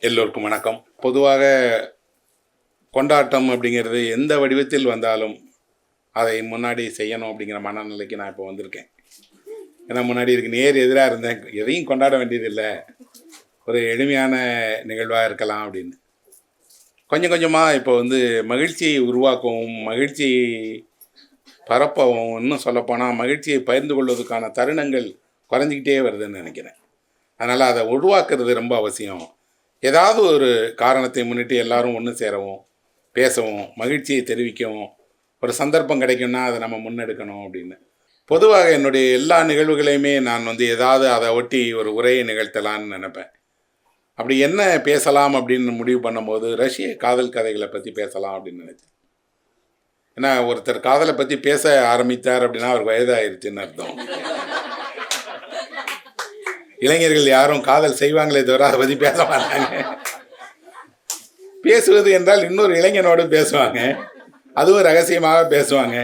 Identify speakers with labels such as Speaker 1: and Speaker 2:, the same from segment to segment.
Speaker 1: எல்லோருக்கும் வணக்கம். பொதுவாக கொண்டாட்டம் அப்படிங்கிறது எந்த வடிவத்தில் வந்தாலும் அதை முன்னாடி செய்யணும் அப்படிங்கிற மனநிலைக்கு நான் இப்போ வந்திருக்கேன். ஏன்னா முன்னாடி இதுக்கு நேர் எதிராக இருந்தேன், எதையும் கொண்டாட வேண்டியதில்லை, ஒரு எளிமையான நிகழ்வாக இருக்கலாம் அப்படின்னு. கொஞ்சம் கொஞ்சமாக இப்போ மகிழ்ச்சியை உருவாக்கவும், மகிழ்ச்சியை பரப்பவும், இன்னும் சொல்லப்போனால் மகிழ்ச்சியை பகிர்ந்து கொள்வதற்கான தருணங்கள் குறைஞ்சிக்கிட்டே வருதுன்னு நினைக்கிறேன். அதனால் அதை உருவாக்குறது ரொம்ப அவசியம். ஏதாவது ஒரு காரணத்தை முன்னிட்டு எல்லாரும் ஒன்று சேரவும், பேசவும், மகிழ்ச்சியை தெரிவிக்கவும் ஒரு சந்தர்ப்பம் கிடைக்கும்னா அதை நம்ம முன்னெடுக்கணும் அப்படின்னு. பொதுவாக என்னுடைய எல்லா நிகழ்வுகளையுமே நான் ஏதாவது அதை ஒட்டி ஒரு உரையை நிகழ்த்தலான்னு நினைப்பேன். அப்படி என்ன பேசலாம் அப்படின்னு முடிவு பண்ணும்போது ரஷ்ய காதல் கதைகளை பற்றி பேசலாம் அப்படின்னு நினைச்சேன். ஏன்னா ஒருத்தர் காதலை பற்றி பேச ஆரம்பித்தார் அப்படின்னா அவருக்கு வயதாயிருச்சுன்னு அர்த்தம். இளைஞர்கள் யாரும் காதல் செய்வாங்களே தவிர அதை பற்றி பேச மாட்டாங்க. பேசுவது என்றால் இன்னொரு இளைஞனோடு பேசுவாங்க, அதுவும் ரகசியமாக பேசுவாங்க.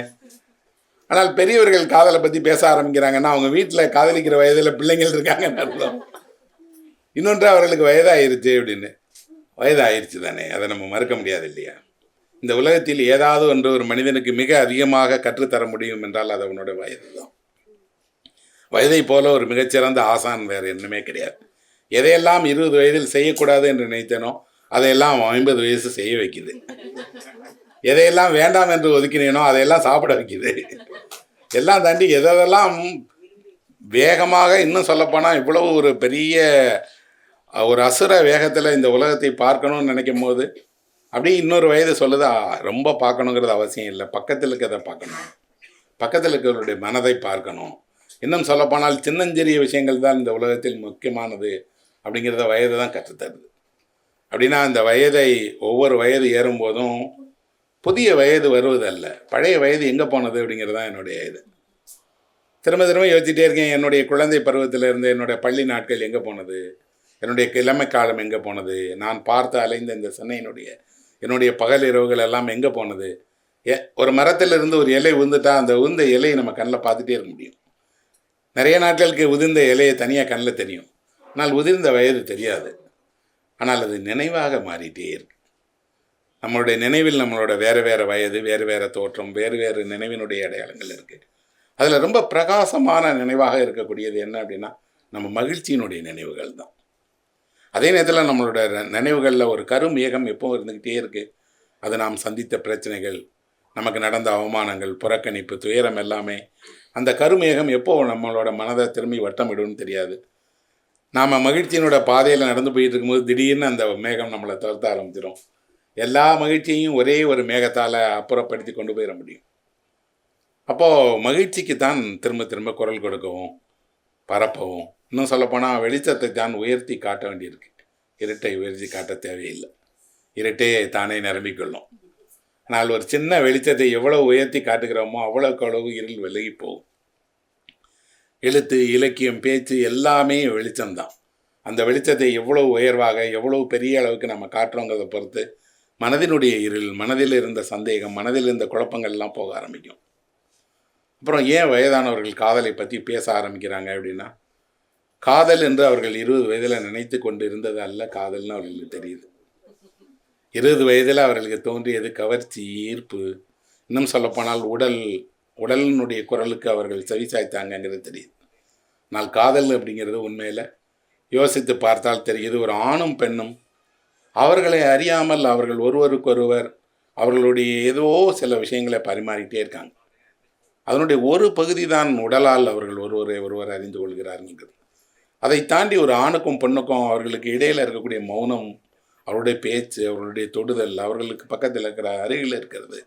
Speaker 1: ஆனால் பெரியவர்கள் காதலை பற்றி பேச ஆரம்பிக்கிறாங்கன்னா அவங்க வீட்டில் காதலிக்கிற வயதில் பிள்ளைங்கள் இருக்காங்கன்னு அர்த்தம். இன்னொன்று அவர்களுக்கு வயதாயிருச்சு அப்படின்னு. வயதாயிருச்சு தானே, அதை நம்ம மறுக்க முடியாது இல்லையா? இந்த உலகத்தில் ஏதாவது ஒன்று ஒரு மனிதனுக்கு மிக அதிகமாக கற்றுத்தர முடியும் என்றால் அது அவனோட வயது தான். வயதை போல ஒரு மிகச்சிறந்த ஆசான் வேறு என்னமே கிடையாது. எதையெல்லாம் 20 வயதில் செய்யக்கூடாது என்று நினைத்தனோ அதையெல்லாம் 50 வயசு செய்ய வைக்குது. எதையெல்லாம் வேண்டாம் என்று ஒதுக்கினேனோ அதையெல்லாம் சாப்பிட வைக்குது. எல்லாம் தாண்டி எதெல்லாம் வேகமாக, இன்னும் சொல்லப்போனால் இவ்வளவு ஒரு பெரிய ஒரு அசுர வேகத்தில் இந்த உலகத்தை பார்க்கணும்னு நினைக்கும் போது அப்படியே இன்னொரு வயது சொல்லுது, ரொம்ப பார்க்கணுங்கிறது அவசியம் இல்லை, பக்கத்தில் இருக்கிறத பார்க்கணும், பக்கத்தில் இருக்கிறவருடைய மனதை பார்க்கணும். இன்னும் சொல்லப்போனால் சின்னஞ்சிறிய விஷயங்கள் தான் இந்த உலகத்தில் முக்கியமானது அப்படிங்கிறத வயது தான் கற்றுத்தருது. அப்படின்னா அந்த வயதை ஒவ்வொரு வயது ஏறும்போதும் புதிய வயது வருவதல்ல, பழைய வயது எங்கே போனது அப்படிங்கிறது தான் என்னுடைய இது. திரும்ப திரும்ப யோசிச்சுட்டே இருக்கேன், என்னுடைய குழந்தை பருவத்திலிருந்து என்னுடைய பள்ளி நாட்கள் எங்கே போனது, என்னுடைய இளமை காலம் எங்கே போனது, நான் பார்த்து அலைந்த இந்த என்னுடைய பகல் இரவுகள் எல்லாம் எங்கே போனது. ஒரு மரத்திலிருந்து ஒரு இலை உந்துட்டா அந்த உந்த இலையை நம்ம கண்ணில் பார்த்துட்டே இருக்க முடியும். நிறைய நாட்களுக்கு உதிர்ந்த இலையை தனியாக கண்ணில் தெரியும், ஆனால் உதிர்ந்த வயது தெரியாது. ஆனால் அது நினைவாக மாறிட்டே இருக்கு. நம்மளுடைய நினைவில் நம்மளோட வேறு வேறு வயது, வேறு வேறு தோற்றம், வேறு வேறு நினைவினுடைய அடையாளங்கள் இருக்குது. அதில் ரொம்ப பிரகாசமான நினைவாக இருக்கக்கூடியது என்ன அப்படின்னா நம்ம மகிழ்ச்சியினுடைய நினைவுகள் தான். அதே நேரத்தில் நம்மளோட நினைவுகளில் ஒரு கருமேகம் எப்போ இருந்துக்கிட்டே இருக்குது. அது நாம் சந்தித்த பிரச்சனைகள், நமக்கு நடந்த அவமானங்கள், புறக்கணிப்பு, துயரம் எல்லாமே அந்த கருமேகம் எப்போ நம்மளோட மனதை திரும்பி வட்டமிடும்னு தெரியாது. நாம் மகிழ்ச்சியினோட பாதையில் நடந்து போயிட்டு இருக்கும்போது திடீர்னு அந்த மேகம் நம்மளை துரத்த ஆரம்பிச்சிடும். எல்லா மகிழ்ச்சியையும் ஒரே ஒரு மேகத்தால் அப்புறப்படுத்தி கொண்டு போயிட முடியும். அப்போது மகிழ்ச்சிக்கு தான் திரும்ப திரும்ப குரல் கொடுக்கவும், பரப்பவும், இன்னும் சொல்லப்போனால் வெளிச்சத்தை தான் உயர்த்தி காட்ட வேண்டியிருக்கு. இருட்டை உயர்த்தி காட்ட தேவையில்லை, இருட்டே தானே நிரம்பிக்கொள்ளும். ஆனால் ஒரு சின்ன வெளிச்சத்தை எவ்வளோ உயர்த்தி காட்டுகிறோமோ அவ்வளோக்கு அளவு இருள் விலகி போகும். எழுத்து, இலக்கியம், பேச்சு எல்லாமே வெளிச்சம்தான். அந்த வெளிச்சத்தை எவ்வளோ உயர்வாக, எவ்வளோ பெரிய அளவுக்கு நம்ம காட்டுறோங்கிறத பொறுத்து மனதினுடைய இருள், மனதில் இருந்த சந்தேகம், மனதில் இருந்த குழப்பங்கள்லாம் போக ஆரம்பிக்கும். அப்புறம் ஏன் வயதானவர்கள் காதலை பற்றி பேச ஆரம்பிக்கிறாங்க அப்படின்னா, காதல் என்று அவர்கள் 20 வயதில் நினைத்து கொண்டு இருந்தது அல்ல காதல்னு அவர்களுக்கு தெரியுது. 20 வயதில் அவர்களுக்கு தோன்றியது கவர்ச்சி, ஈர்ப்பு, இன்னும் சொல்லப்போனால் உடலினுடைய குரலுக்கு அவர்கள் செவிசாய்த்தாங்கிறது தெரியுது. ஆனால் காதல் அப்படிங்கிறது உண்மையில் யோசித்து பார்த்தால் தெரியுது, ஒரு ஆணும் பெண்ணும் அவர்களை அறியாமல் அவர்கள் ஒருவருக்கொருவர் அவர்களுடைய ஏதோ சில விஷயங்களை பரிமாறிக்கிட்டே இருக்காங்க. அதனுடைய ஒரு பகுதி தான் உடலால் அவர்கள் ஒருவர் அறிந்து கொள்கிறார்கள். அதை தாண்டி ஒரு ஆணுக்கும் பெண்ணுக்கும் அவர்களுக்கு இடையில் இருக்கக்கூடிய மௌனம், அவருடைய பேச்சு, அவர்களுடைய தொடுதல், அவர்களுக்கு பக்கத்தில் இருக்கிற அருகில் இருக்கிறது,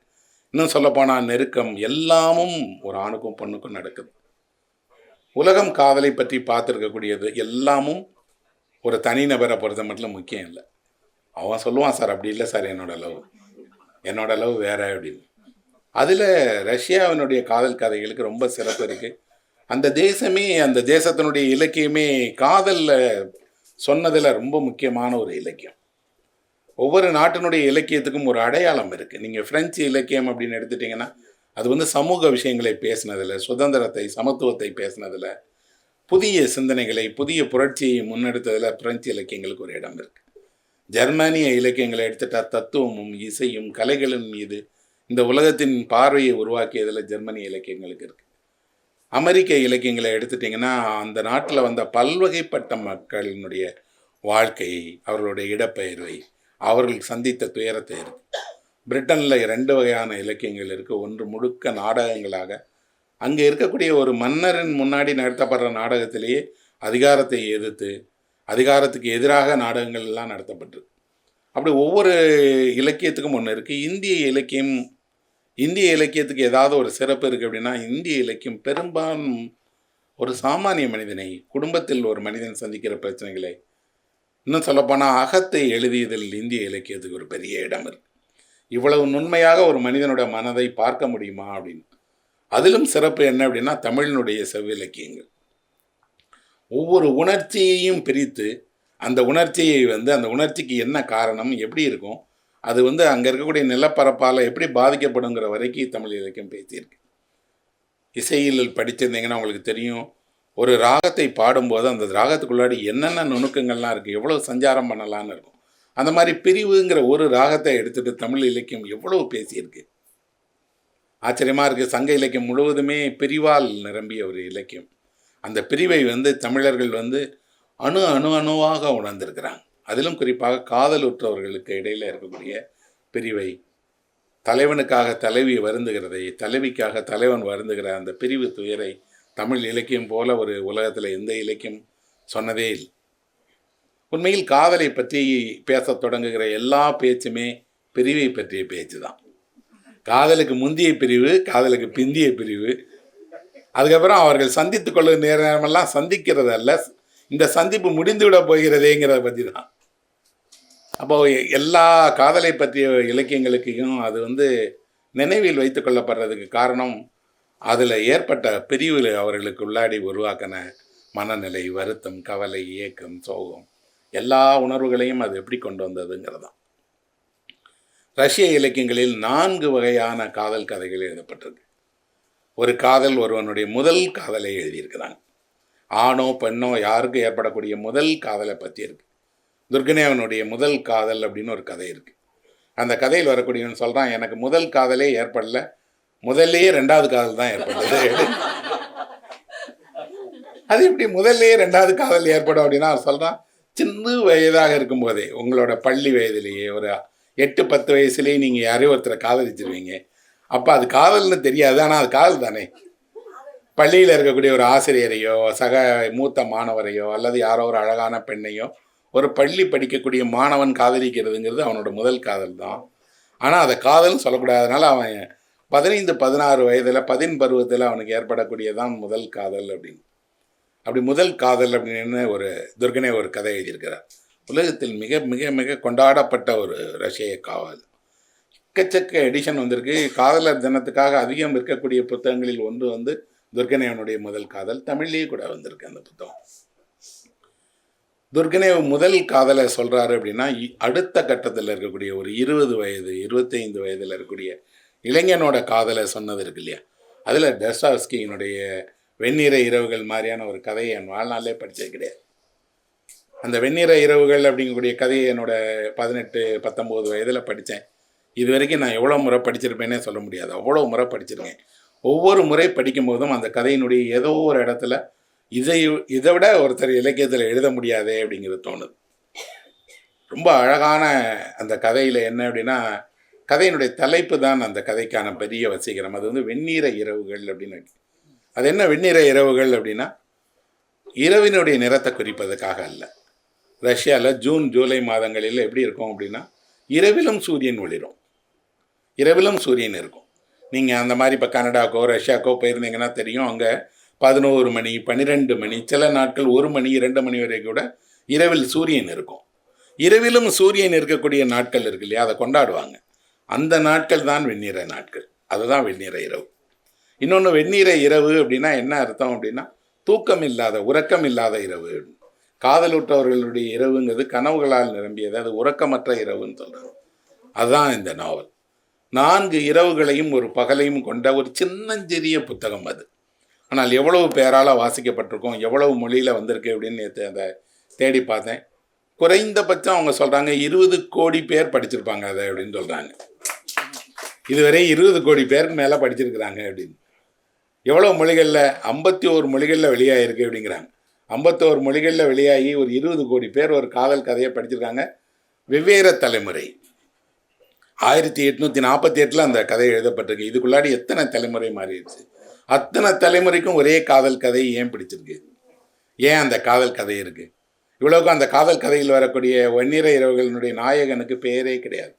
Speaker 1: இன்னும் சொல்லப்போனால் நெருக்கம், எல்லாமும் ஒரு ஆணுக்கும் பெண்ணுக்கும் நடக்குது. உலகம் காதலை பற்றி பார்த்துருக்கக்கூடியது எல்லாமும் ஒரு தனிநபரை பொறுத்த மட்டும் முக்கியம் இல்லை. அவன் சொல்லுவான், சார் அப்படி இல்லை சார், என்னோட லவ் வேற அப்படின்னு. அதில் ரஷ்யாவினுடைய காதல் கதைகளுக்கு ரொம்ப சிறப்பு இருக்குது. அந்த தேசமே, அந்த தேசத்தினுடைய இலக்கியமே காதலில் சொன்னதில் ரொம்ப முக்கியமான ஒரு இலக்கியம். ஒவ்வொரு நாட்டினுடைய இலக்கியத்துக்கும் ஒரு அடையாளம் இருக்குது. நீங்கள் ஃப்ரெஞ்சு இலக்கியம் அப்படின்னு எடுத்துட்டிங்கன்னா அது சமூக விஷயங்களை பேசினதில், சுதந்திரத்தை, சமத்துவத்தை பேசினதில், புதிய சிந்தனைகளை, புதிய புரட்சியை முன்னெடுத்ததில் பிரெஞ்சு இலக்கியங்களுக்கு ஒரு இடம் இருக்குது. ஜெர்மானிய இலக்கியங்களை எடுத்துட்டா தத்துவமும் இசையும் கலைகளின் மீது இந்த உலகத்தின் பார்வையை உருவாக்கியதில் ஜெர்மனிய இலக்கியங்களுக்கு இருக்குது. அமெரிக்க இலக்கியங்களை எடுத்துட்டிங்கன்னா அந்த நாட்டில் வந்த பல்வகைப்பட்ட மக்களினுடைய வாழ்க்கையை, அவர்களுடைய இடப்பெயர்வை, அவர்கள் சந்தித்த துயரத்தை இருக்குது. பிரிட்டனில் 2 வகையான இலக்கியங்கள் இருக்குது. ஒன்று முழுக்க நாடகங்களாக, அங்கே இருக்கக்கூடிய ஒரு மன்னரின் முன்னாடி நடத்தப்படுற நாடகத்திலேயே அதிகாரத்தை எதிர்த்து, அதிகாரத்துக்கு எதிராக நாடகங்கள் எல்லாம் நடத்தப்பட்டிருக்கு. அப்படி ஒவ்வொரு இலக்கியத்துக்கும் ஒன்று இருக்குது. இந்திய இலக்கியத்துக்கு ஏதாவது ஒரு சிறப்பு இருக்குது அப்படின்னா, இந்திய இலக்கியம் பெரும்பாலும் ஒரு சாமானிய மனிதனை, குடும்பத்தில் ஒரு மனிதன் சந்திக்கிற பிரச்சனைகளை, இன்னும் சொல்லப்போனால் அகத்தை எழுதியதில் இந்திய இலக்கியத்துக்கு ஒரு பெரிய இடம் இருக்குது. இவ்வளவு நுண்மையாக ஒரு மனிதனுடைய மனதை பார்க்க முடியுமா அப்படின்னு. அதிலும் சிறப்பு என்ன அப்படின்னா, தமிழினுடைய செவ்விலக்கியங்கள் ஒவ்வொரு உணர்ச்சியையும் பிரித்து, அந்த உணர்ச்சியை அந்த உணர்ச்சிக்கு என்ன காரணம், எப்படி இருக்கும், அது அங்கே இருக்கக்கூடிய நிலப்பரப்பால் எப்படி பாதிக்கப்படுங்கிற வரைக்கும் தமிழ் இலக்கியம் பேசியிருக்கு. இசையில் படிச்சிருந்தீங்கன்னா உங்களுக்கு தெரியும், ஒரு ராகத்தை பாடும்போது அந்த ராகத்துக்குள்ளாடி என்னென்ன நுணுக்கங்கள்லாம் இருக்குது, எவ்வளோ சஞ்சாரம் பண்ணலான்னு இருக்கும். அந்த மாதிரி பிரிவுங்கிற ஒரு ராகத்தை எடுத்துகிட்டு தமிழ் இலக்கியம் எவ்வளோ பேசியிருக்கு. ஆச்சரியமாக இருக்குது. சங்க இலக்கியம் முழுவதுமே பிரிவால் நிரம்பிய ஒரு இலக்கியம். அந்த பிரிவை தமிழர்கள் அணுவாக உணர்ந்திருக்கிறாங்க. அதிலும் குறிப்பாக காதலுற்றவர்களுக்கு இடையில் இருக்கக்கூடிய பிரிவை, தலைவனுக்காக தலைவி வருந்துகிறதை, தலைவிக்காக தலைவன் வருந்துகிற அந்த பிரிவு துயரை தமிழ் இலக்கியம் போல ஒரு உலகத்தில் எந்த இலக்கியம் சொன்னதே இல்லை. உண்மையில் காதலை பற்றி பேச தொடங்குகிற எல்லா பேச்சுமே பிரிவை பற்றிய பேச்சு தான். காதலுக்கு முந்திய பிரிவு, காதலுக்கு பிந்திய பிரிவு, அதுக்கப்புறம் அவர்கள் சந்தித்து கொள்ளும் நேரமெல்லாம் சந்திக்கிறது அல்ல, இந்த சந்திப்பு முடிந்துவிட போகிறதேங்கிறத பற்றி தான். அப்போது எல்லா காதலை பற்றிய இலக்கியங்களுக்கும் அது நினைவில் வைத்து கொள்ளப்படுறதுக்கு காரணம், அதில் ஏற்பட்ட பிரிவில் அவர்களுக்கு உள்ளாடி உருவாக்கின மனநிலை, வருத்தம், கவலை, ஏக்கம், சோகம், எல்லா உணர்வுகளையும் அது எப்படி கொண்டு வந்ததுங்கிறது தான். ரஷ்ய இலக்கியங்களில் 4 வகையான காதல் கதைகள் எழுதப்பட்டிருக்கு. ஒரு காதல், ஒருவனுடைய முதல் காதலை எழுதியிருக்கிறாங்க. ஆணோ பெண்ணோ யாருக்கு ஏற்படக்கூடிய முதல் காதலை பற்றி இருக்குது. துர்கனேவனுடைய முதல் காதல் அப்படின்னு ஒரு கதை இருக்குது. அந்த கதையில் வரக்கூடியவன் சொல்கிறான், எனக்கு முதல் காதலே ஏற்படலை, முதல்லையே 2வது காதல் தான் ஏற்படுது. அது எப்படி முதல்லையே 2வது காதல் ஏற்படும் அப்படின்னா அவர் சொல்கிறான், சின்ன வயதாக இருக்கும்போதே, உங்களோட பள்ளி வயதிலேயே ஒரு 8-10 வயசுலேயே நீங்கள் யாரையும் ஒருத்தரை காதலிச்சிருவீங்க. அப்போ அது காதல்னு தெரியாது, ஆனால் அது காதல் தானே. பள்ளியில் இருக்கக்கூடிய ஒரு ஆசிரியரையோ, சக மூத்த மாணவரையோ, அல்லது யாரோ ஒரு அழகான பெண்ணையோ ஒரு பள்ளி படிக்கக்கூடிய மாணவன் காதலிக்கிறதுங்கிறது அவனோட முதல் காதல் தான். ஆனால் அதை காதல்னு சொல்லக்கூடாதனால அவன் 15-16 வயதில் 10 பருவத்தில் அவனுக்கு ஏற்படக்கூடியதான் முதல் காதல் அப்படின்னு. அப்படி முதல் காதல் அப்படின்னு துர்கனே ஒரு கதை எழுதியிருக்கிறார். உலகத்தில் மிக மிக மிக கொண்டாடப்பட்ட ஒரு ரஷ்ய காவல். எக்கச்சக்க எடிஷன் வந்திருக்கு. காதலர் தினத்துக்காக அதிகம் இருக்கக்கூடிய புத்தகங்களில் ஒன்று துர்கனேவனுடைய முதல் காதல். தமிழ்லேயே கூட வந்திருக்கு அந்த புத்தகம். துர்கனேவ் முதல் காதலை சொல்கிறாரு அப்படின்னா, அடுத்த கட்டத்தில் இருக்கக்கூடிய ஒரு 20 வயது 25 வயதில் இருக்கக்கூடிய இளைஞனோட காதலை சொன்னது இருக்கு இல்லையா, அதில் டஸ்டாவ்ஸ்கியினுடைய வெண்ணிற இரவுகள் மாதிரியான ஒரு கதையை என் வாழ்நாளே படித்தது கிடையாது. அந்த வெண்ணிற இரவுகள் அப்படிங்கக்கூடிய கதையை என்னோட 18-19 வயதில் படித்தேன். இது வரைக்கும் நான் எவ்வளோ முறை படிச்சிருப்பேனே சொல்ல முடியாது, அவ்வளோ முறை படிச்சிருக்கேன். ஒவ்வொரு முறை படிக்கும் போதும் அந்த கதையினுடைய ஏதோ ஒரு இடத்துல இதை விட ஒருத்தர் இலக்கியத்தில் எழுத முடியாதே அப்படிங்கிறது தோணுது. ரொம்ப அழகான அந்த கதையில் என்ன அப்படின்னா, கதையினுடைய தலைப்பு தான் அந்த கதைக்கான பெரிய வசீகரம். அது வெண்ணிற இரவுகள் அப்படின்னு. அது என்ன வெண்ணிற இரவுகள் அப்படின்னா, இரவினுடைய நிறத்தை குறிப்பதற்காக அல்ல. ரஷ்யாவில் ஜூன் ஜூலை மாதங்களில் எப்படி இருக்கும் அப்படின்னா, இரவிலும் சூரியன் ஒளிரும், இரவிலும் சூரியன் இருக்கும். நீங்கள் அந்த மாதிரி இப்போ கனடாக்கோ ரஷ்யாக்கோ போயிருந்தீங்கன்னா தெரியும், அங்கே 11 மணி 12 மணி, சில நாட்கள் 1 மணி 2 மணி வரை கூட இரவில் சூரியன் இருக்கும். இரவிலும் சூரியன் இருக்கக்கூடிய நாட்கள் இருக்கு இல்லையா, அதை கொண்டாடுவாங்க. அந்த நாட்கள் தான் வெண்ணிற நாட்கள், அதுதான் வெண்ணிற இரவு. இன்னொன்று, வெண்ணிற இரவு அப்படின்னா என்ன அர்த்தம் அப்படின்னா, தூக்கம் இல்லாத, உறக்கம் இல்லாத இரவு. காதலுற்றவர்களுடைய இரவுங்கிறது கனவுகளால் நிரம்பியது, அது உறக்கமற்ற இரவுன்னு சொல்கிறாங்க. அதுதான் இந்த நாவல். 4 இரவுகளையும் ஒரு பகலையும் கொண்ட ஒரு சின்னஞ்சிறிய புத்தகம் அது. ஆனால் எவ்வளவு பேரால் வாசிக்கப்பட்டிருக்கோம், எவ்வளவு மொழியில் வந்திருக்கு அப்படின்னு அதை தேடி பார்த்தேன். குறைந்தபட்சம் அவங்க சொல்கிறாங்க 20 கோடி பேர் படிச்சிருப்பாங்க அதை அப்படின்னு சொல்கிறாங்க. இதுவரை 20 கோடி பேருக்கு மேலே படிச்சிருக்கிறாங்க அப்படின்னு. எவ்வளோ மொழிகளில்? 51 மொழிகளில் வெளியாகிருக்கு அப்படிங்கிறாங்க. 51 மொழிகளில் வெளியாகி ஒரு 20 கோடி பேர் ஒரு காதல் கதையை படிச்சிருக்காங்க. வெவ்வேறு தலைமுறை. 1848 அந்த கதை எழுதப்பட்டிருக்கு. இதுக்குள்ளாடி எத்தனை தலைமுறை மாறிடுச்சு? அத்தனை தலைமுறைக்கும் ஒரே காதல் கதை ஏன் பிடிச்சிருக்கு? ஏன் அந்த காதல் கதை இருக்குது? இவ்வளோக்கும் அந்த காதல் கதையில் வரக்கூடிய வெண்ணிற இரவுகளினுடைய நாயகனுக்கு பெயரே கிடையாது.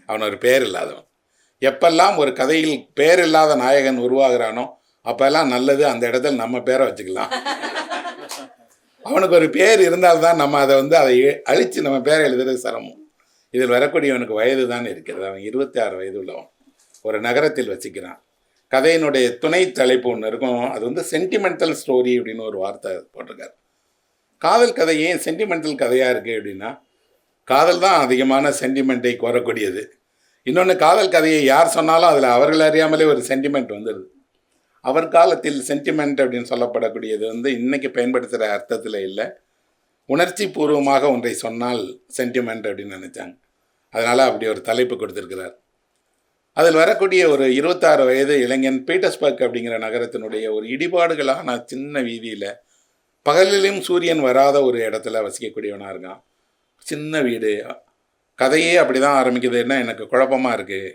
Speaker 1: அவன் ஒரு பெயர் இல்லாதவன். எப்பெல்லாம் ஒரு கதையில் பெயர் இல்லாத நாயகன் உருவாகிறானோ அப்போல்லாம் நல்லது, அந்த இடத்துல நம்ம பேரை வச்சுக்கலாம். அவனுக்கு ஒரு பேர் இருந்தால்தான் நம்ம அதை அழித்து நம்ம பேரை எழுதுறது சிரமம். இதில் வரக்கூடியவனுக்கு வயது தான் இருக்கிறது. அவன் 26 வயது உள்ளவன். ஒரு நகரத்தில் வச்சுக்கிறான். கதையினுடைய துணை தலைப்பு ஒன்று இருக்கும். அது சென்டிமெண்டல் ஸ்டோரி அப்படின்னு ஒரு வார்த்தை போட்டிருக்காரு. காதல் கதை ஏன் சென்டிமெண்டல் கதையாக இருக்குது அப்படின்னா, காதல் தான் அதிகமான சென்டிமெண்ட்டை கோரக்கூடியது. இன்னொன்று, காதல் கதையை யார் சொன்னாலும் அதில் அவர்கள் அறியாமலே ஒரு சென்டிமெண்ட் வந்துடுது. அவர் காலத்தில் சென்டிமெண்ட் அப்படின்னு சொல்லப்படக்கூடியது இன்றைக்கி பயன்படுத்துகிற அர்த்தத்தில் இல்லை. உணர்ச்சி பூர்வமாக ஒன்றை சொன்னால் சென்டிமெண்ட் அப்படின்னு நினச்சாங்க. அதனால் அப்படி ஒரு தலைப்பு கொடுத்துருக்கிறார். அதில் வரக்கூடிய ஒரு 26 வயது இளைஞன் பீட்டர்ஸ்பர்க் அப்படிங்கிற நகரத்தினுடைய ஒரு இடிபாடுகளான சின்ன வீதியில் பகலிலும் சூரியன் வராத ஒரு இடத்துல வசிக்கக்கூடியவனாக இருக்கான். சின்ன வீடு. கதையே அப்படி தான் ஆரம்பிக்குதுன்னா எனக்கு குழப்பமாக இருக்குது,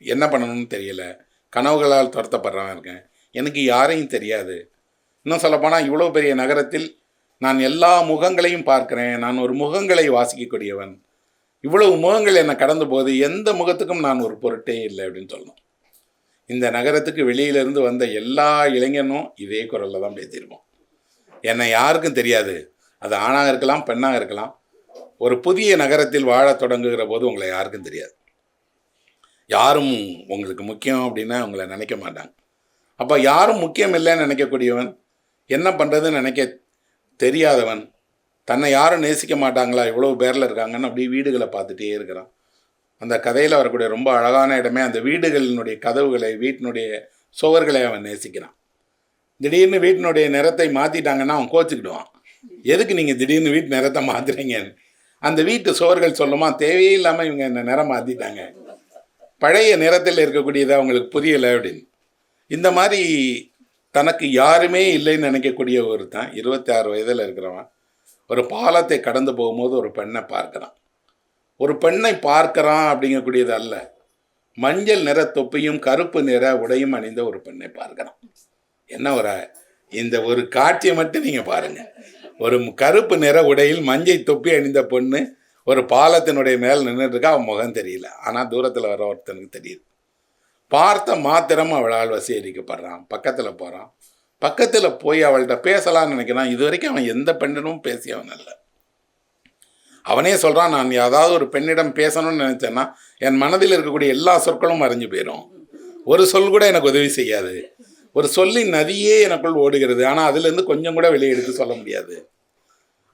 Speaker 1: என்ன பண்ணணும்னு தெரியல, கனவுகளால் துரத்தப்படுறவன் இருக்கேன், எனக்கு யாரையும் தெரியாது. இன்னும் சொல்லப்போனால் இவ்வளோ பெரிய நகரத்தில் நான் எல்லா முகங்களையும் பார்க்குறேன், நான் ஒரு முகங்களை வாசிக்கக்கூடியவன், இவ்வளவு முகங்கள் என்னை கடந்த போது எந்த முகத்துக்கும் நான் ஒரு பொருட்டே இல்லை அப்படின்னு சொல்லணும். இந்த நகரத்துக்கு வெளியிலேருந்து வந்த எல்லா இளைஞனும் இதே குரலில் தான் பேசியிருப்போம். என்னை யாருக்கும் தெரியாது, அது ஆணாக இருக்கலாம் பெண்ணாக இருக்கலாம். ஒரு புதிய நகரத்தில் வாழ தொடங்குகிற போது உங்களை யாருக்கும் தெரியாது, யாரும் உங்களுக்கு முக்கியம் அப்படின்னா உங்களை நினைக்க மாட்டாங்க. அப்போ யாரும் முக்கியம் இல்லைன்னு நினைக்கக்கூடியவன், என்ன பண்ணுறதுன்னு நினைக்க தெரியாதவன், தன்னை யாரும் நேசிக்க மாட்டாங்களா இவ்வளோ பேரில் இருக்காங்கன்னு அப்படியே வீடுகளை பார்த்துட்டே இருக்கிறான். அந்த கதையில் வரக்கூடிய ரொம்ப அழகான இடமே அந்த வீடுகளினுடைய கதவுகளை, வீட்டினுடைய சுவர்களை அவன் நேசிக்கிறான். திடீர்னு வீட்டினுடைய நிறத்தை மாற்றிட்டாங்கன்னா அவன் கோச்சிக்கிடுவான். எதுக்கு நீங்கள் திடீர்னு வீட்டு நிறத்தை மாற்றுறீங்கன்னு. அந்த வீட்டு சுவர்கள் சொல்லுமா, தேவையே இல்லாமல் இவங்க என்ன நிறம் மாற்றிட்டாங்க, பழைய நிறத்தில் இருக்கக்கூடியதை அவங்களுக்கு புரியலை அப்படின்னு. இந்த மாதிரி தனக்கு யாருமே இல்லைன்னு நினைக்கக்கூடிய ஒருத்தன் 26 வயதில் இருக்கிறவன் ஒரு பாலத்தை கடந்து போகும்போது ஒரு பெண்ணை பார்க்குறான். ஒரு பெண்ணை பார்க்குறான் அப்படிங்கக்கூடியது அல்ல, மஞ்சள் நிற தொப்பியும் கருப்பு நிற உடையும் அணிந்த ஒரு பெண்ணை பார்க்குறான். என்ன இந்த ஒரு காட்சியை மட்டும் நீங்கள் பாருங்கள். ஒரு கருப்பு நிற உடையில் மஞ்சள் தொப்பி அணிந்த பொண்ணு ஒரு பாலத்தினுடைய மேல் நின்றுட்டுருக்கா. அவன் முகம் தெரியல, ஆனால் தூரத்தில் வர ஒருத்தனுக்கு தெரியுது. பார்த்த மாத்திரம் அவளால் வசீகரிக்கப்படுறான். பக்கத்தில் போகிறான். பக்கத்தில் போய் அவள்கிட்ட பேசலான்னு நினைக்கிறான். இது வரைக்கும் அவன் எந்த பெண்ணிடமும் பேசியவன் அல்ல. அவனே சொல்கிறான், நான் ஏதாவது ஒரு பெண்ணிடம் பேசணும்னு நினச்சேன்னா என் மனதில் இருக்கக்கூடிய எல்லா சொற்களும் மறைஞ்சு போயிடும், ஒரு சொல் கூட எனக்கு உதவி செய்யாது, ஒரு சொல்லின் நதியே எனக்குள் ஓடுகிறது, ஆனால் அதுலேருந்து கொஞ்சம் கூட வெளியே எடுத்து சொல்ல முடியாது.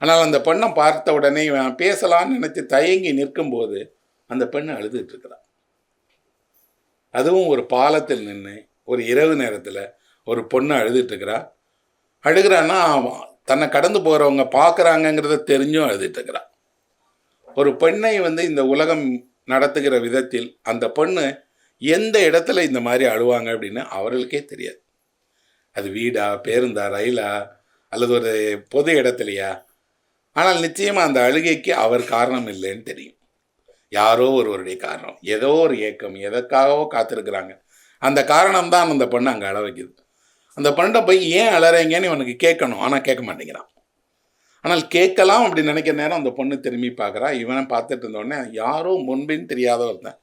Speaker 1: ஆனால் அந்த பெண்ணை பார்த்த உடனே இவன் பேசலான்னு நினச்சி தயங்கி நிற்கும்போது அந்த பெண்ணை அழுதுட்டு இருக்கிறான். அதுவும் ஒரு பாலத்தில் நின்று ஒரு இரவு நேரத்தில் ஒரு பொண்ணு அழுதுட்டுருக்கிறா. அழுகிறான்னா தன்னை கடந்து போகிறவங்க பார்க்குறாங்கங்கிறத தெரிஞ்சும் அழுதுட்டுருக்கிறா. ஒரு பெண்ணை இந்த உலகம் நடத்துகிற விதத்தில் அந்த பொண்ணு எந்த இடத்துல இந்த மாதிரி அழுவாங்க அப்படின்னு அவர்களுக்கே தெரியாது. அது வீடா, பேருந்தா, ரயிலா, அல்லது ஒரு பொது இடத்துலையா. ஆனால் நிச்சயமாக அந்த அழுகைக்கு அவர் காரணம் இல்லைன்னு தெரியும். யாரோ ஒருவருடைய காரணம், ஏதோ ஒரு ஏக்கம், எதற்காகவோ காத்திருக்கிறாங்க. அந்த காரணம்தான் அந்த பொண்ணு அங்கே அழ வைக்குது. அந்த பொண்ணை போய் ஏன் அழறீங்கன்னு இவனுக்கு கேட்கணும், ஆனால் கேட்க மாட்டேங்கிறான். ஆனால் கேட்கலாம் அப்படி நினைக்கிற நேரம் அந்த பொண்ணு திரும்பி பார்க்குறா. இவனை பார்த்துட்டு இருந்தோடனே யாரோ முன்பின் தெரியாத ஒருத்தன்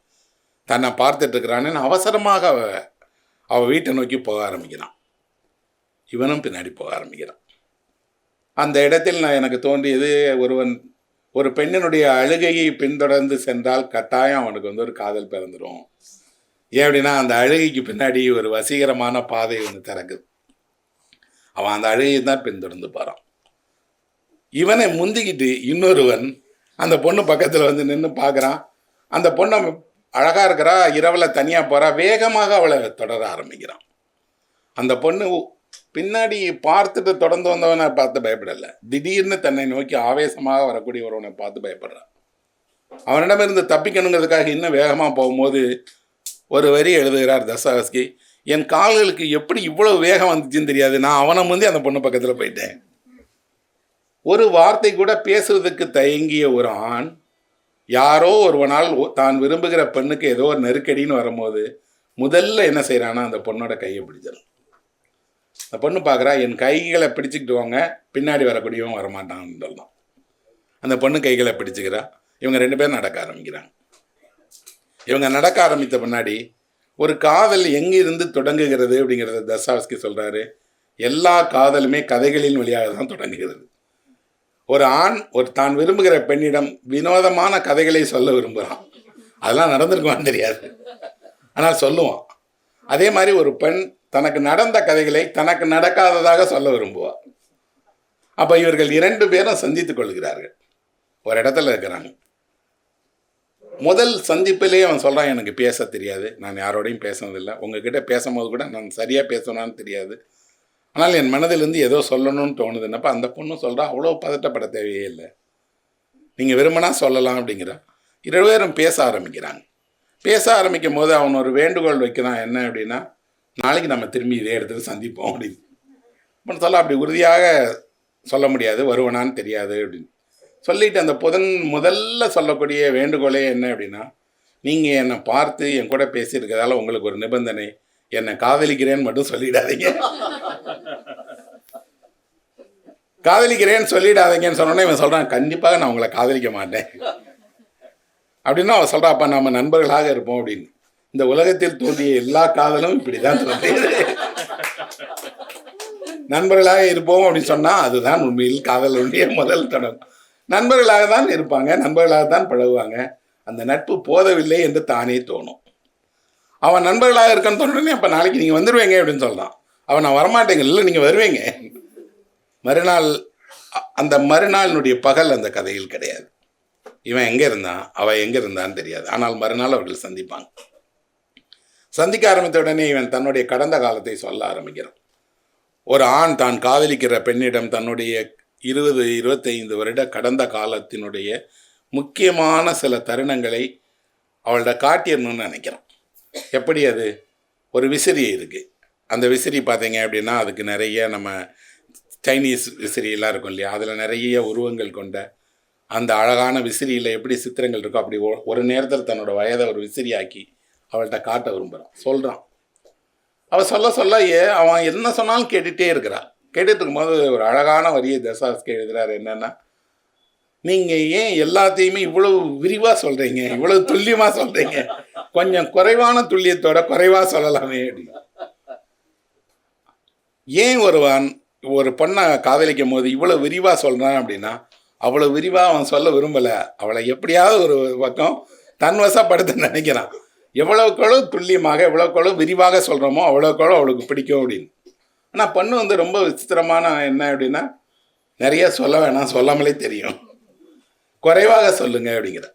Speaker 1: தன்னை பார்த்துட்டு இருக்கிறான்னு அவசரமாக அவள் வீட்டை நோக்கி போக ஆரம்பிக்கிறான். இவனும் பின்னாடி போக ஆரம்பிக்கிறான். அந்த இடத்தில் எனக்கு தோன்றியது, ஒரு பெண்ணினுடைய அழுகையை பின்தொடர்ந்து சென்றால் கட்டாயம் அவனுக்கு ஒரு காதல் பிறந்துடும். ஏன் அப்படின்னா அந்த அழுகைக்கு பின்னாடி ஒரு வசீகரமான பாதை ஒன்று திறக்குது. அவன் அந்த அழுகையை தான் பின்தொடர்ந்து போகிறான். இவனை முந்திக்கிட்டு இன்னொருவன் அந்த பொண்ணு பக்கத்தில் நின்று பார்க்குறான். அந்த பொண்ணை அழகாக இருக்கிறா, இரவில் தனியாக போகிறா, வேகமாக அவளை தொடர ஆரம்பிக்கிறான். அந்த பொண்ணு பின்னாடி பார்த்துட்டு தொடர்ந்து வந்தவனை பார்த்து பயப்படலை, திடீர்னு தன்னை நோக்கி ஆவேசமாக வரக்கூடிய ஒருவனை பார்த்து பயப்படுறான். அவனிடமிருந்து தப்பிக்கணுங்கிறதுக்காக இன்னும் வேகமாக போகும்போது ஒரு வரி எழுதுகிறார் தஸ்தாவஸ்கி, என் கால்களுக்கு எப்படி இவ்வளவு வேகம் வந்துச்சுன்னு தெரியாது, நான் அவனை முந்தி அந்த பொண்ணு பக்கத்தில் போயிட்டேன். ஒரு வார்த்தை கூட பேசுவதற்கு தயங்கிய ஒரு ஆண் யாரோ ஒருவனால் தான் விரும்புகிற பெண்ணுக்கு ஏதோ ஒரு நெருக்கடின்னு வரும்போது முதல்ல என்ன செய்கிறான்னா அந்த பொண்ணோட கையை பிடிச்சிடும். அந்த பொண்ணு பார்க்குறா, என் கைகளை பிடிச்சிக்கிட்டு வாங்க, பின்னாடி வரக்கூடியவன் வரமாட்டான்னு சொல்லலாம். அந்த பொண்ணு கைகளை பிடிச்சிக்கிறா, இவங்க 2 பேரும் நடக்க ஆரம்பிக்கிறாங்க. இவங்க நடக்க ஆரம்பித்த பின்னாடி ஒரு காதல் எங்கிருந்து தொடங்குகிறது அப்படிங்கிறத தஸ்தாவஸ்கி சொல்கிறாரு. எல்லா காதலுமே கதைகளின் வழியாக தான் தொடங்குகிறது. ஒரு ஆண் தான் விரும்புகிற பெண்ணிடம் வினோதமான கதைகளை சொல்ல விரும்புகிறான். அதெல்லாம் நடந்திருக்குமான்னு தெரியாது, ஆனால் சொல்லுவான். அதே மாதிரி ஒரு பெண் தனக்கு நடந்த கதைகளை தனக்கு நடக்காததாக சொல்ல விரும்புவார். அப்போ இவர்கள் 2 பேரும் சந்தித்துக் கொள்கிறார்கள், ஒரு இடத்துல இருக்கிறாங்க. முதல் சந்திப்பிலே அவன் சொல்கிறான், எனக்கு பேச தெரியாது, நான் யாரோடையும் பேசுனதில்லை, உங்ககிட்ட பேசும்போது கூட நான் சரியாக பேசணும்னு தெரியாது, ஆனால் என் மனதிலேருந்து ஏதோ சொல்லணும்னு தோணுதுன்னப்போ அந்த பொண்ணு சொல்கிறா, அவ்வளோ பதட்டப்பட தேவையே இல்லை, நீங்கள் விரும்பினா சொல்லலாம் அப்படிங்கிற. 2 பேரும் பேச ஆரம்பிக்கிறாங்க. பேச ஆரம்பிக்கும் போது அவன் ஒரு வேண்டுகோள் வைக்கிறான், என்ன அப்படின்னா, நாளைக்கு நம்ம திரும்பி இதே இடத்துல சந்திப்போம் அப்படின்னு. அப்படி சொல்ல, அப்படி உறுதியாக சொல்ல முடியாது, வருவனான்னு தெரியாது அப்படின்னு சொல்லிட்டு அந்த முதல்ல சொல்லக்கூடிய வேண்டுகோளே என்ன அப்படின்னா, நீங்கள் என்னை பார்த்து என் கூட பேசியிருக்கிறதால உங்களுக்கு ஒரு நிபந்தனை, என்னை காதலிக்கிறேன்னு மட்டும் சொல்லிடாதீங்க. காதலிக்கிறேன்னு சொல்லிடாதீங்கன்னு சொன்னோன்னே இவன் சொல்கிறான், கண்டிப்பாக நான் உங்களை காதலிக்க மாட்டேன் அப்படின்னா அவன் சொல்கிறா, அப்போ நம்ம நண்பர்களாக இருப்போம் அப்படின்னு. இந்த உலகத்தில் தோன்றிய எல்லா காதலும் இப்படி தான் தோன்றியது, நண்பர்களாக இருப்போம் அப்படின்னு சொன்னால் அதுதான் உண்மையில் காதலுடைய முதல் தொடக்கம். நண்பர்களாக தான் இருப்பாங்க, நண்பர்களாக தான் பழகுவாங்க, அந்த நட்பு போதவில்லை என்று தானே தோணும். அவன் நண்பர்களாக இருக்கான்னு தோணுனே, அப்போ நாளைக்கு நீங்கள் வந்துடுவீங்க அப்படின்னு சொல்கிறான். அவன் நான் வரமாட்டேங்க, இல்லை நீங்கள் வருவீங்க. மறுநாள், அந்த மறுநாளினுடைய பகல் அந்த கதையில் கிடையாது. இவன் எங்கே இருந்தான், அவள் எங்கே இருந்தான்னு தெரியாது, ஆனால் மறுநாள் அவர்கள் சந்திப்பாங்க. சந்திக்க ஆரம்பித்த உடனே இவன் தன்னுடைய கடந்த காலத்தை சொல்ல ஆரம்பிக்கிறான். ஒரு ஆண் தான் காதலிக்கிற பெண்ணிடம் தன்னுடைய 20-25 வருட கடந்த காலத்தினுடைய முக்கியமான சில தருணங்களை அவள்கிட்ட காட்டிடணும்னு நினைக்கிறான். எப்படி அது? ஒரு விசிறி இருக்குது, அந்த விசிறி பார்த்தீங்க அப்படின்னா அதுக்கு நிறைய நம்ம சைனீஸ் விசிறியெல்லாம் இருக்கும் இல்லையா, அதில் நிறைய உருவங்கள் கொண்ட அந்த அழகான விசிறியில் எப்படி சித்திரங்கள் இருக்கோ அப்படி ஒரு நேரத்தில் தன்னோட வயதை ஒரு விசிறியாக்கி அவள்கிட்ட காட்ட விரும்புகிறான், சொல்கிறான். அவள் சொல்ல அவன் என்ன சொன்னாலும் கேட்டுகிட்டே இருக்கிறான். கேட்டுட்டு இருக்கும்போது ஒரு அழகான வரியை தஸ்தாவஸ்கி எழுதுகிறார். என்னென்னா, நீங்கள் ஏன் எல்லாத்தையுமே இவ்வளவு விரிவாக சொல்கிறீங்க, இவ்வளவு துல்லியமாக சொல்கிறீங்க, கொஞ்சம் குறைவான துல்லியத்தோட குறைவாக சொல்லலாமே அப்படின்னு. ஏன் ஒரு பொண்ணை காதலிக்கும் போது இவ்வளோ விரிவாக சொல்கிறான் அப்படின்னா, அவ்வளோ விரிவாக அவன் சொல்ல விரும்பலை, அவளை எப்படியாவது ஒரு பக்கம் தன்வசப்படுத்த நினைக்கிறான். எவ்வளோக்களோ துல்லியமாக எவ்வளோக்களோ விரிவாக சொல்கிறோமோ அவ்வளோக்களோ அவளுக்கு பிடிக்கும் அப்படின்னு. ஆனால் பொண்ணு ரொம்ப விசித்திரமான என்ன அப்படின்னா, நிறைய சொல்ல வேணாம், சொல்லாமலே தெரியும், குறைவாக சொல்லுங்க அப்படிங்கிற.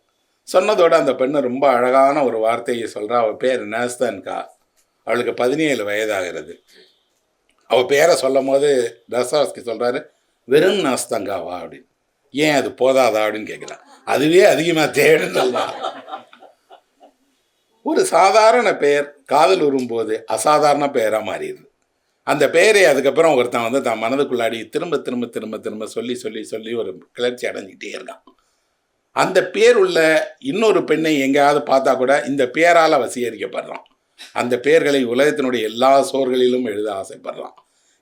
Speaker 1: சொன்னதோடு அந்த பெண்ணு ரொம்ப அழகான ஒரு வார்த்தையை சொல்கிறா. அவள் பேர் நாஸ்தான்கா, அவளுக்கு 17 வயதாகிறது. அவள் பேரை சொல்லும் போது தஸ்தாவஸ்கி சொல்கிறாரு, வெறும் நாஸ்தாங்காவா அப்படின்னு. ஏன் அது போதாதா அப்படின்னு கேட்குறான். அதுவே அதிகமாக தேவைன்னு சொல்லலாம். ஒரு சாதாரண பெயர் காதல் வரும்போது அசாதாரண பெயராக மாறிடுது. அந்த பெயரை அதுக்கப்புறம் ஒருத்தன் தான் மனதுக்குள்ளாடி திரும்ப திரும்ப திரும்ப திரும்ப சொல்லி சொல்லி சொல்லி ஒரு கிளர்ச்சி அடைஞ்சிக்கிட்டே இருக்கான். அந்த பேர் உள்ள இன்னொரு பெண்ணை எங்கேயாவது பார்த்தா கூட இந்த பேரால் வசீகரிக்கப்படுறான். அந்த பெயர்களை உலகத்தினுடைய எல்லா சோர்களிலும் எழுத ஆசைப்படுறான்.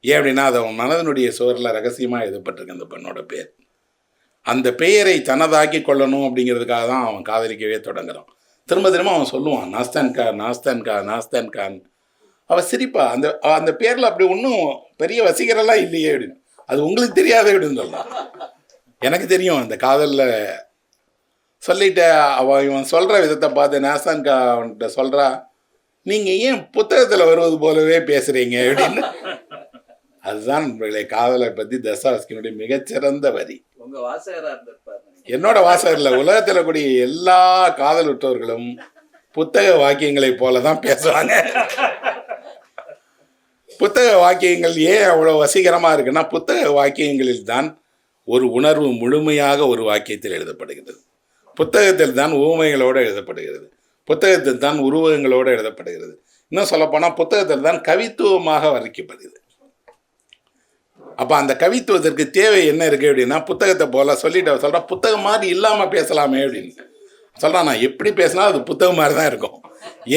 Speaker 1: ஏன் அப்படின்னா அது அவன் மனதினுடைய சோரில் ரகசியமாக எழுதப்பட்டிருக்கு அந்த பெண்ணோட பேர். அந்த பெயரை தனதாக்கி கொள்ளணும் அப்படிங்கிறதுக்காக தான் அவன் காதலிக்கவே தொடங்குறான். திரும்ப திரும்ப அவன் சொல்லுவான், நாஸ்தான்கா நாஸ்தான்கா நாஸ்தான்கான். அவள் சிரிப்பா, அந்த பேரில் அப்படி ஒன்றும் பெரிய வசீகரெல்லாம் இல்லையே அப்படின்னு. அது உங்களுக்கு தெரியாது அப்படின்னு சொல்லலாம். எனக்கு தெரியும் அந்த காதலில் சொல்லிட்டு இவன் சொல்கிற விதத்தை பார்த்து நாஸ்தான்கா அவன்கிட்ட சொல்கிறா, நீங்கள் ஏன் புத்தகத்தில் வருவது போலவே பேசுகிறீங்க அப்படின்னு. அதுதான் காதலை பற்றி தஸ்தாவஸ்கியினுடைய மிகச்சிறந்த வரி. என்னோட வாசகர் இல்லை, உலகத்தில் கூடிய எல்லா காதலுற்றவர்களும் புத்தக வாக்கியங்களை போல தான் பேசுவாங்க. புத்தக வாக்கியங்கள் ஏன் அவ்வளோ வசீகரமாக இருக்குன்னா, புத்தக வாக்கியங்களில் தான் ஒரு உணர்வு முழுமையாக ஒரு வாக்கியத்தில் எழுதப்படுகிறது. புத்தகத்தில் தான் ஊமைகளோடு எழுதப்படுகிறது. புத்தகத்தில் தான் உருவகங்களோடு எழுதப்படுகிறது. இன்னும் சொல்லப்போனால் புத்தகத்தில் தான் கவித்துவமாக வர்ணிக்கப்படுகிறது. அப்போ அந்த கவித்துவத்திற்கு தேவை என்ன இருக்குது அப்படின்னா, புத்தகத்தை போல் சொல்லிட்டு சொல்கிறேன், புத்தகம் மாதிரி இல்லாமல் பேசலாமே அப்படின்னு சொல்கிறான். நான் எப்படி பேசினா அது புத்தகம் மாதிரி தான் இருக்கும்.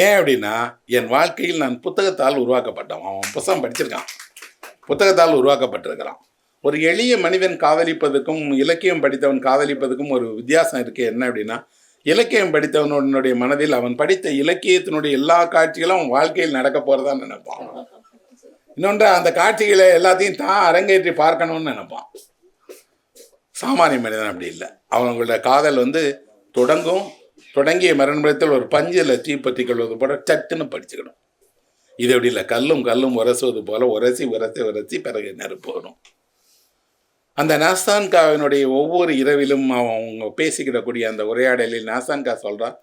Speaker 1: ஏன் அப்படின்னா, என் வாழ்க்கையில் நான் புத்தகத்தால் உருவாக்கப்பட்டவன். அவன் புத்தகம் படிச்சிருக்கான், புத்தகத்தால் உருவாக்கப்பட்டிருக்கிறான். ஒரு எளிய மனிதன் காதலிப்பதுக்கும் இலக்கியம் படித்தவன் காதலிப்பதுக்கும் ஒரு வித்தியாசம் இருக்குது. என்ன அப்படின்னா, இலக்கியம் படித்தவனுடைய மனதில் அவன் படித்த இலக்கியத்தினுடைய எல்லா காட்சிகளும் அவன் வாழ்க்கையில் நடக்க போகிறதான் நினைப்பான். இன்னொன்று, அந்த காட்சிகளை எல்லாத்தையும் தான் அரங்கேற்றி பார்க்கணும்னு நினைப்பான். சாமானிய மனிதன் அப்படி இல்லை. அவங்களோட காதல் தொடங்கிய மரணத்தில் ஒரு பஞ்சில் தீப்பற்றி கொள்வது போல சட்டுன்னு படிச்சுக்கணும். இது எப்படி இல்லை, கல்லும் உரசுவது போல உரசி பிறகு நெருப்பு வரும். அந்த நாஸ்தான்காவினுடைய ஒவ்வொரு இரவிலும் அவங்க பேசிக்கிடக்கூடிய அந்த உரையாடலில் நாஸ்தான்கா சொல்கிறான்,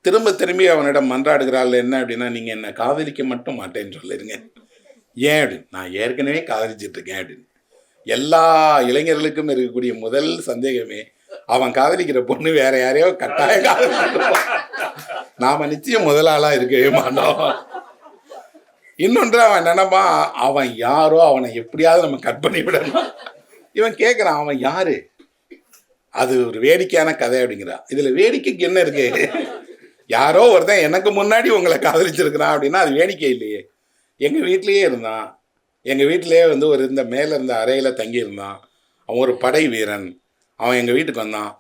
Speaker 1: திரும்பி அவனிடம் மன்றாடுகிறாள். என்ன அப்படின்னா, நீங்கள் என்னை காதலிக்க மட்டும் மாட்டேன்னு சொல்லிடுங்க. ஏன் அப்படின்னு, நான் ஏற்கனவே காதலிச்சிட்ருக்கேன் அப்படின்னு. எல்லா இளைஞர்களுக்கும் இருக்கக்கூடிய முதல் சந்தேகமே, அவன் காதலிக்கிற பொண்ணு வேற யாரையோ கட்டாய காதலிப்பான், நாம நிச்சயம் முதலாளாக இருக்கவே மாட்டோம். இன்னொன்று, அவன் நினைப்பான், அவன் யாரோ அவனை எப்படியாவது நம்ம கட் பண்ணி விடணும். இவன் கேட்குறான், அவன் யாரு, அது ஒரு வேடிக்கையான கதை அப்படிங்கிறான். இதில் வேடிக்கைக்கு என்ன இருக்கு? யாரோ ஒருத்தன் எனக்கு முன்னாடி உங்களை காதலிச்சிருக்கிறான் அப்படின்னா அது வேடிக்கை இல்லையே. எங்கள் வீட்டிலையே இருந்தான், எங்கள் வீட்டிலையே ஒரு மேலே இருந்த அறையில் தங்கியிருந்தான். அவன் ஒரு படை வீரன், அவன் எங்கள் வீட்டுக்கு வந்தான்.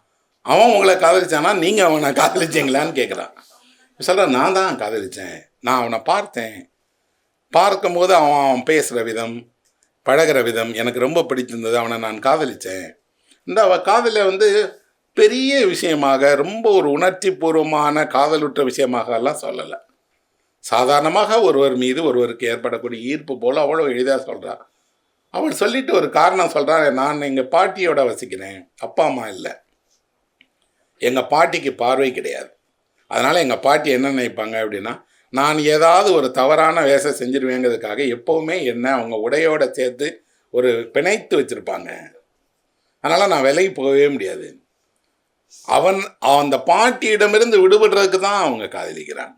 Speaker 1: அவன் உங்களை காதலிச்சானா, நீங்கள் அவனை காதலிச்சிங்களான்னு கேட்குறான். சொல்கிறான், நான் தான் காதலித்தேன், நான் அவனை பார்த்தேன். பார்க்கும்போது அவன் பேசுகிற விதம், பழகிற விதம் எனக்கு ரொம்ப பிடிச்சிருந்தது, அவனை நான் காதலித்தேன். இந்த காதலை பெரிய விஷயமாக, ரொம்ப ஒரு உணர்ச்சி பூர்வமான காதலுற்ற விஷயமாக எல்லாம் சொல்லலை. சாதாரணமாக ஒருவர் மீது ஒருவருக்கு ஏற்படக்கூடிய ஈர்ப்பு போல் அவ்வளோ எளிதாக சொல்கிறான். அவள் சொல்லிட்டு ஒரு காரணம் சொல்கிறான், நான் எங்கள் பாட்டியோட வசிக்கிறேன், அப்பா அம்மா இல்லை, எங்கள் பாட்டிக்கு பார்வை கிடையாது. அதனால் எங்கள் பாட்டி என்ன நினைப்பாங்க அப்படின்னா, நான் ஏதாவது ஒரு தவறான வேஷம் செஞ்சிருவேங்கிறதுக்காக எப்போவுமே என்ன அவங்க உடையோடு சேர்த்து ஒரு பிணைத்து வச்சுருப்பாங்க. அதனால் நான் விலகி போகவே முடியாது. அந்த பாட்டியிடமிருந்து விடுபடுறதுக்கு தான் அவங்க காதலிக்கிறாங்க.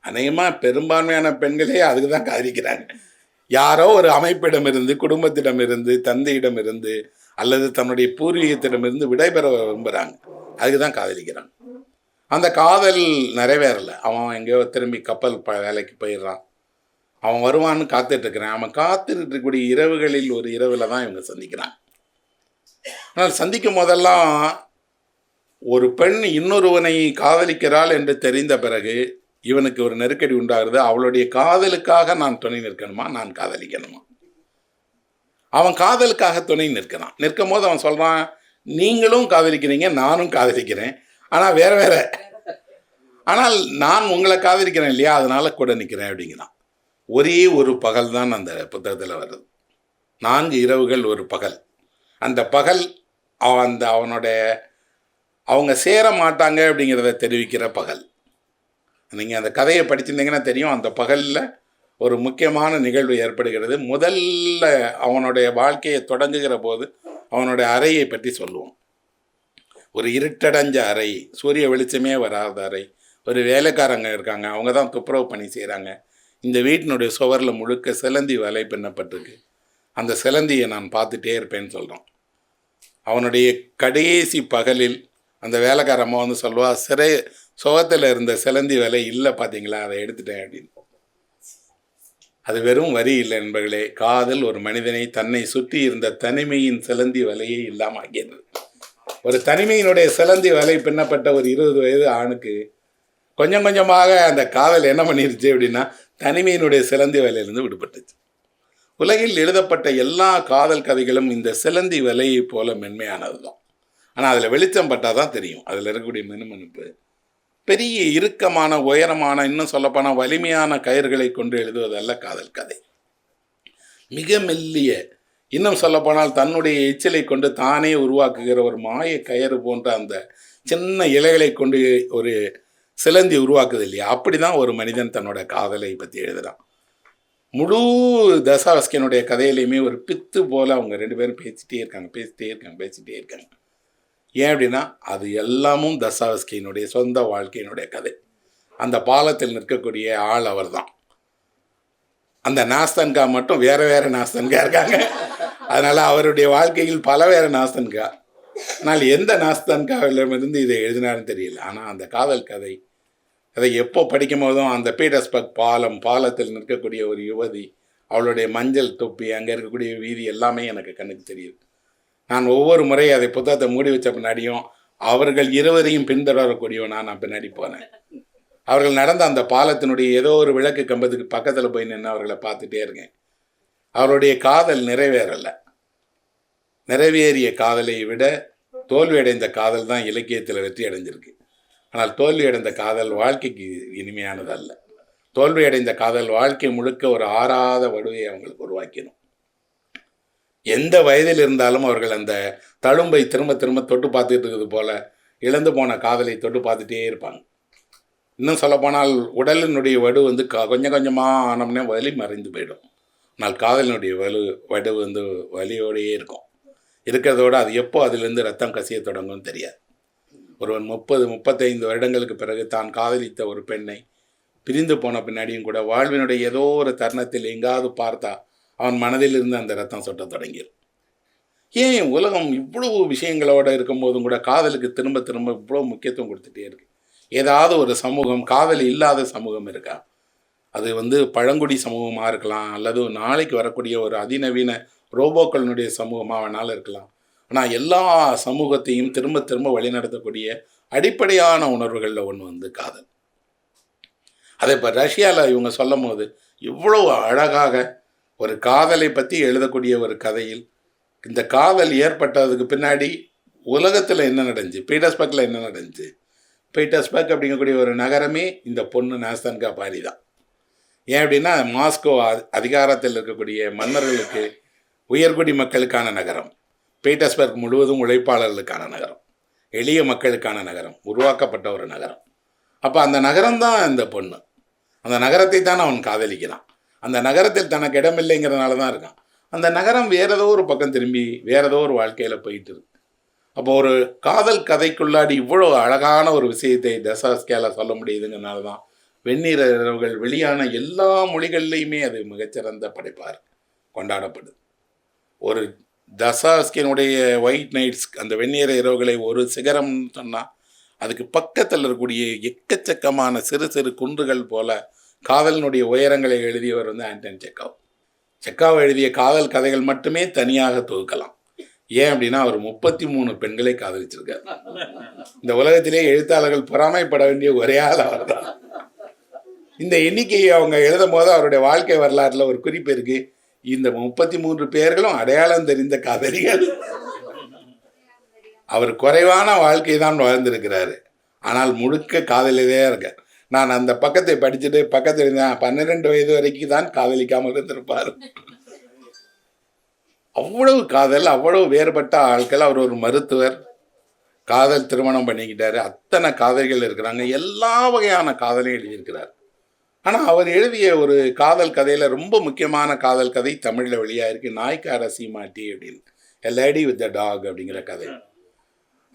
Speaker 1: அநேகமாக பெரும்பான்மையான பெண்களே அதுக்கு தான் காதலிக்கிறாங்க. யாரோ ஒரு அமைப்பிடமிருந்து, குடும்பத்திடமிருந்து, தந்தையிடமிருந்து அல்லது தன்னுடைய பூர்வீகத்திடமிருந்து விடைபெற விரும்புகிறாங்க. அதுக்கு தான் காதலிக்கிறாங்க. அந்த காதல் நிறைவேறலை. அவன் எங்கேயோ திரும்பி கப்பல் வேலைக்கு போயிடுறான். அவன் வருவான்னு காத்துட்ருக்கிறான். அவன் காத்துட்ருக்கக்கூடிய இரவுகளில் ஒரு இரவில் தான் இவங்க சந்திக்கிறாங்க. ஆனால் சந்திக்கும் போதெல்லாம் ஒரு பெண் இன்னொருவனை காதலிக்கிறாள் என்று தெரிந்த பிறகு இவனுக்கு ஒரு நெருக்கடி உண்டாகிறது. அவளுடைய காதலுக்காக நான் துணை நிற்கணுமா, நான் காதலிக்கணுமா? அவன் காதலுக்காக துணை நிற்கிறான். நிற்கும் போது அவன் சொல்கிறான், நீங்களும் காதலிக்கிறீங்க, நானும் காதலிக்கிறேன், ஆனால் வேற. ஆனால் நான் உங்களை காதலிக்கிறேன் இல்லையா, அதனால் கூட நிற்கிறேன் அப்படிங்கிறான். ஒரே ஒரு பகல் தான் அந்த புத்தகத்தில் வருது. 4 இரவுகள் ஒரு பகல். அந்த பகல் அவங்க சேர மாட்டாங்க அப்படிங்கிறத தெரிவிக்கிற பகல். நீங்கள் அந்த கதையை படிச்சிருந்தீங்கன்னா தெரியும். அந்த பகலில் ஒரு முக்கியமான நிகழ்வு ஏற்படுகிறது. முதல்ல அவனுடைய வாழ்க்கையை தொடங்குகிற போது அவனுடைய அறையை பற்றி சொல்லுவோம். ஒரு இருட்டடைஞ்ச அறை, சூரிய வெளிச்சமே வராத அறை, ஒரு வேலைக்காரங்க இருக்காங்க, அவங்க தான் துப்புரவு பணி செய்கிறாங்க. இந்த வீட்டினுடைய சுவரில் முழுக்க சிலந்தி வலை பின்னப்பட்டிருக்கு. அந்த சிலந்தியை நான் பார்த்துட்டே இருப்பேன்னு சொல்கிறான். அவனுடைய கடைசி பகலில் அந்த வேலைக்கார அம்மா சொல்லுவா, சுகத்தில் இருந்த சிலந்தி வலை இல்லை பார்த்தீங்களா, அதை எடுத்துட்டேன் அப்படின்னு. அது வெறும் வரி இல்லை என்பர்களே, காதல் ஒரு மனிதனை தன்னை சுற்றி இருந்த தனிமையின் சிலந்தி வலையை இல்லாமல் ஆக்கியது. ஒரு தனிமையினுடைய சிலந்தி வலை பின்னப்பட்ட ஒரு 20 வயது ஆணுக்கு கொஞ்சம் கொஞ்சமாக அந்த காதல் என்ன பண்ணிருச்சு அப்படின்னா, தனிமையினுடைய சிலந்தி வலையிலிருந்து விடுபட்டுச்சு. உலகில் எழுதப்பட்ட எல்லா காதல் கதைகளும் இந்த சிலந்தி வலையை போல மென்மையானது தான். ஆனால் அதில் வெளிச்சம் பட்டால் தான் தெரியும் அதில் இருக்கக்கூடிய மினுமினுப்பு. பெரிய இறுக்கமான, உயரமான, இன்னும் சொல்லப்போனால் வலிமையான கயிறுகளை கொண்டு எழுதுவதல்ல காதல் கதை. மிக மெல்லிய, இன்னும் சொல்லப்போனால் தன்னுடைய எச்சிலை கொண்டு தானே உருவாக்குகிற ஒரு மாய கயிறு போன்ற அந்த சின்ன இலைகளை கொண்டு ஒரு சிலந்தி உருவாக்குது இல்லையா, அப்படி தான் ஒரு மனிதன் தன்னோட காதலை பற்றி எழுதுகிறான். முழு தசாவஸ்கியனுடைய கதையிலையுமே ஒரு பித்து போல் அவங்க 2 பேரும் பேசிட்டே இருக்காங்க. ஏன் அப்படின்னா அது எல்லாமும் தசாவஸ்கியினுடைய சொந்த வாழ்க்கையினுடைய கதை. அந்த பாலத்தில் நிற்கக்கூடிய ஆள் அவர் தான். அந்த நாஸ்தன்கா மட்டும் வேறு நாஸ்தன்கா இருக்காங்க. அதனால் அவருடைய வாழ்க்கையில் பல வேறு நாஸ்தன்கா. ஆனால் எந்த நாஸ்தன்காவிலிருந்து இதை எழுதினாருன்னு தெரியல. ஆனால் அந்த காதல் கதை அதை எப்போ படிக்கும் போதும் அந்த பீட்டர்ஸ்பர்க் பாலத்தில் நிற்கக்கூடிய ஒரு யுவதி, அவளுடைய மஞ்சள் தொப்பி, அங்கே இருக்கக்கூடிய வீதி எல்லாமே எனக்கு கண்ணுக்கு தெரியுது. நான் ஒவ்வொரு முறை அதை புத்தகத்தை மூடி வச்ச பின்னாடியும் அவர்கள் இருவரையும் பின்தொடரக்கூடியவனா நான் பின்னாடி போனேன். அவர்கள் நடந்த அந்த பாலத்தினுடைய ஏதோ ஒரு விளக்கு கம்பத்துக்கு பக்கத்தில் போய் நின்று அவர்களை பார்த்துட்டே இருக்கேன். அவருடைய காதல் நிறைவேறிய காதலை விட தோல்வியடைந்த காதல் தான் இலக்கியத்தில் வெற்றி அடைஞ்சிருக்கு. ஆனால் தோல்வியடைந்த காதல் வாழ்க்கைக்கு இனிமையானது அல்ல. தோல்வியடைந்த காதல் வாழ்க்கை முழுக்க ஒரு ஆறாத வடுவை அவங்களுக்கு உருவாக்கணும். எந்த வயதில் இருந்தாலும் அவர்கள் அந்த தழும்பை திரும்ப திரும்ப தொட்டு பார்த்துட்டு இருக்கிறது போல இழந்து போன காதலை தொட்டு பார்த்துட்டே இருப்பாங்க. இன்னும் சொல்லப்போனால் உடலினுடைய வடு வந்து கொஞ்சம் கொஞ்சமாக ஆனோம்னே வலி மறைந்து போயிடும். ஆனால் காதலினுடைய வடு வந்து வலியோடையே இருக்கும். இருக்கிறதோடு அது எப்போ அதிலிருந்து ரத்தம் கசிய தொடங்கும்னு தெரியாது. ஒருவன் 30-35 வருடங்களுக்கு பிறகு தான் காதலித்த ஒரு பெண்ணை பிரிந்து போன பின்னாடியும் கூட வாழ்வினுடைய ஏதோ ஒரு தருணத்தில் எங்காவது பார்த்தா அவன் மனதில் இருந்து அந்த ரத்தம் சொட்ட தொடங்கிடும். ஏன் உலகம் இவ்வளவு விஷயங்களோடு இருக்கும்போதும் கூட காதலுக்கு திரும்ப திரும்ப இவ்வளோ முக்கியத்துவம் கொடுத்துட்டே இருக்கு? ஏதாவது ஒரு சமூகம் காதல் இல்லாத சமூகம் இருக்கா? அது வந்து பழங்குடி சமூகமாக இருக்கலாம், அல்லது நாளைக்கு வரக்கூடிய ஒரு அதிநவீன ரோபோக்களினுடைய சமூகமாக வேணாலும் இருக்கலாம். ஆனால் எல்லா சமூகத்தையும் திரும்ப திரும்ப வழிநடத்தக்கூடிய அடிப்படையான உணர்வுகளில் ஒன்று வந்து காதல். அதை இப்போ ரஷ்யாவில் இவங்க சொல்லும் போது இவ்வளோ அழகாக ஒரு காதலை பற்றி எழுதக்கூடிய ஒரு கதையில் இந்த காதல் ஏற்பட்டதுக்கு பின்னாடி உலகத்தில் என்ன நடந்துச்சு, பீட்டர்ஸ்பர்க்கில் என்ன நடந்துச்சு. பீட்டர்ஸ்பர்க் அப்படிங்கக்கூடிய ஒரு நகரமே இந்த பொண்ணு நாஸ்தன்கா பாரி தான். ஏன் அப்படின்னா மாஸ்கோ அதிகாரத்தில் இருக்கக்கூடிய மன்னர்களுக்கு உயர்குடி மக்களுக்கான நகரம், பீட்டர்ஸ்பர்க் முழுவதும் உழைப்பாளர்களுக்கான நகரம், எளிய மக்களுக்கான நகரம், உருவாக்கப்பட்ட ஒரு நகரம். அப்போ அந்த நகரம்தான் இந்த பொண்ணு. அந்த நகரத்தை தான் அவன் காதலிக்கிறான். அந்த நகரத்தில் தனக்கு இடமில்லைங்கிறதுனால தான் இருக்கான். அந்த நகரம் வேற ஏதோ ஒரு பக்கம் திரும்பி வேற ஏதோ ஒரு வாழ்க்கையில் போயிட்டு இருக்கு. அப்போ ஒரு காதல் கதைக்குள்ளாடி இவ்வளோ அழகான ஒரு விஷயத்தை தசாவஸ்கியால் சொல்ல முடியுதுங்கிறதுனால தான் வெந்நீர் இரவுகள் வெளியான எல்லா மொழிகள்லையுமே அது மிகச்சிறந்த படைப்பார் கொண்டாடப்படுது. ஒரு தசாவஸ்கியனுடைய ஒயிட் நைட்ஸ், அந்த வெந்நீர இரவுகளை ஒரு சிகரம்னு சொன்னால் அதுக்கு பக்கத்தில் இருக்கக்கூடிய எக்கச்சக்கமான சிறு சிறு குன்றுகள் போல காதலினுடைய உயரங்களை எழுதியவர் வந்து ஆண்டன் செக்காவ். செக்காவ் எழுதிய காதல் கதைகள் மட்டுமே தனியாக தொகுக்கலாம். ஏன் அப்படின்னா அவர் 33 பெண்களை காதலிச்சிருக்கார். இந்த உலகத்திலே எழுத்தாளர்கள் பொறாமைப்பட வேண்டிய ஒரே ஆள் அவர் தான். இந்த எண்ணிக்கையை அவங்க எழுதும் போது அவருடைய வாழ்க்கை வரலாற்றில் ஒரு குறிப்பு இருக்கு. இந்த 33 பேர்களும் அடையாளம் தெரிந்த காதலிகள். அவர் குறைவான வாழ்க்கை தான் வாழ்ந்திருக்கிறாரு, ஆனால் முழுக்க காதலிலே இருக்கார். நான் அந்த பக்கத்தை படிச்சுட்டு பக்கத்தில் 12 வயது வரைக்கும் தான் காதலிக்காமல் இருந்திருப்பார். அவ்வளவு காதல், அவ்வளவு வேறுபட்ட ஆட்கள். அவர் ஒரு மருத்துவர், காதல் திருமணம் பண்ணிக்கிட்டாரு. அத்தனை காதல்கள் இருக்கிறாங்க, எல்லா வகையான காதலையும் எழுதியிருக்கிறார். ஆனால் அவர் எழுதிய ஒரு காதல் கதையில் ரொம்ப முக்கியமான காதல் கதை தமிழில் வெளியாயிருக்கு. நாய்க்கார சீமாட்டி அப்படின்னு, a lady with the dog அப்படிங்கிற கதை.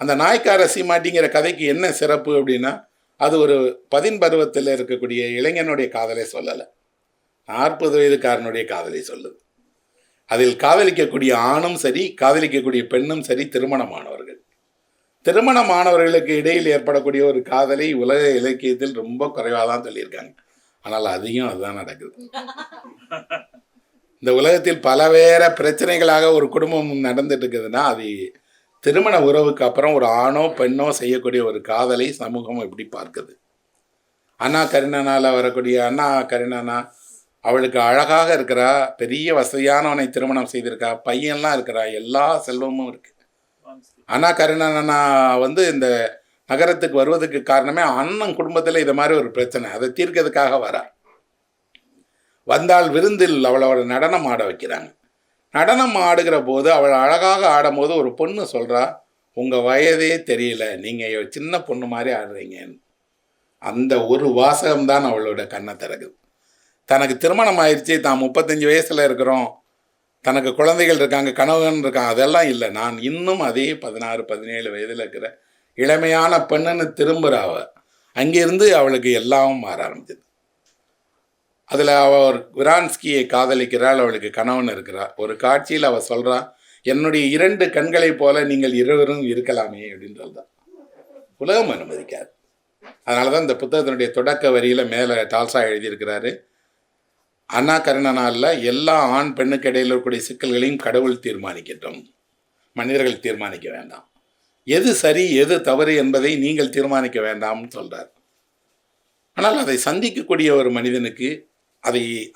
Speaker 1: அந்த நாய்க்கார சீமாட்டிங்கிற கதைக்கு என்ன சிறப்பு அப்படின்னா, அது ஒரு 10 பருவத்தில் இருக்கக்கூடிய இளைஞனுடைய காதலை சொல்லலை, 40 வயதுக்காரனுடைய காதலை சொல்லுது. அதில் காதலிக்கக்கூடிய ஆணும் சரி, காதலிக்கக்கூடிய பெண்ணும் சரி திருமணமானவர்கள். திருமணமானவர்களுக்கு இடையில் ஏற்படக்கூடிய ஒரு காதலை உலக இலக்கியத்தில் ரொம்ப குறைவாக தான் சொல்லியிருக்காங்க. ஆனால் அதிகம் அதுதான் நடக்குது. இந்த உலகத்தில் பல வேற பிரச்சனைகளாக ஒரு குடும்பம் நடந்துட்டு இருக்குதுன்னா அது திருமண உறவுக்கு அப்புறம் ஒரு ஆணோ பெண்ணோ செய்யக்கூடிய ஒரு காதலை சமூகம் எப்படி பார்க்குது. அண்ணா கரிணனால் வரக்கூடிய அண்ணா கரிணனா அவளுக்கு அழகாக இருக்கிறா, பெரிய வசதியானவனை திருமணம் செய்திருக்கா, பையன்லாம் இருக்கிறா, எல்லா செல்வமும் இருக்கு. அண்ணா கரிணனா வந்து இந்த நகரத்துக்கு வருவதுக்கு காரணமே அண்ணன் குடும்பத்தில் இது மாதிரி ஒரு பிரச்சனை, அதை தீர்க்கிறதுக்காக வரா. வந்தால் விருந்தில் அவளோட நடனம் ஆட வைக்கிறாங்க. நடனம் ஆடுகிற போது அவள் அழகாக ஆடும் போது ஒரு பொண்ணு சொல்கிறா, உங்கள் வயதே தெரியல, நீங்கள் சின்ன பொண்ணு மாதிரி ஆடுறீங்கன்னு. அந்த ஒரு வாசகம்தான் அவளோட கண்ணை திறக்குது. தனக்கு திருமணம் ஆயிடுச்சு, தான் 35 வயசில் இருக்கிறோம், தனக்கு குழந்தைகள் இருக்காங்க, கணவன் இருக்காங்க, அதெல்லாம் இல்லை. நான் இன்னும் அதே 16 17 வயதில் இருக்கிற இளமையான பெண்ணுன்னு திரும்புகிற அவ. அங்கேருந்து அவளுக்கு எல்லாம் மாற ஆரம்பிச்சது. அதில் அவர் விரான்ஸ்கியை காதலிக்கிறாள், அவளுக்கு கணவன் இருக்கிறார். ஒரு காட்சியில் அவள் சொல்கிறா, என்னுடைய 2 கண்களைப் போல நீங்கள் இருவரும் இருக்கலாமே அப்படின்னு சொல்கிறார். உலகம் அனுமதிக்காது. அதனால தான் இந்த புத்தகத்தினுடைய தொடக்க வரியில் மேலே டால்சா எழுதியிருக்கிறாரு, அண்ணா கருணனால எல்லா ஆண் பெண்ணுக்கு இடையில் இருக்கக்கூடிய சிக்கல்களையும் கடவுள் தீர்மானிக்கட்டும், மனிதர்கள் தீர்மானிக்க வேண்டாம். எது சரி எது தவறு என்பதை நீங்கள் தீர்மானிக்க வேண்டாம்னு சொல்கிறார். ஆனால் அதை சந்திக்கக்கூடிய ஒரு மனிதனுக்கு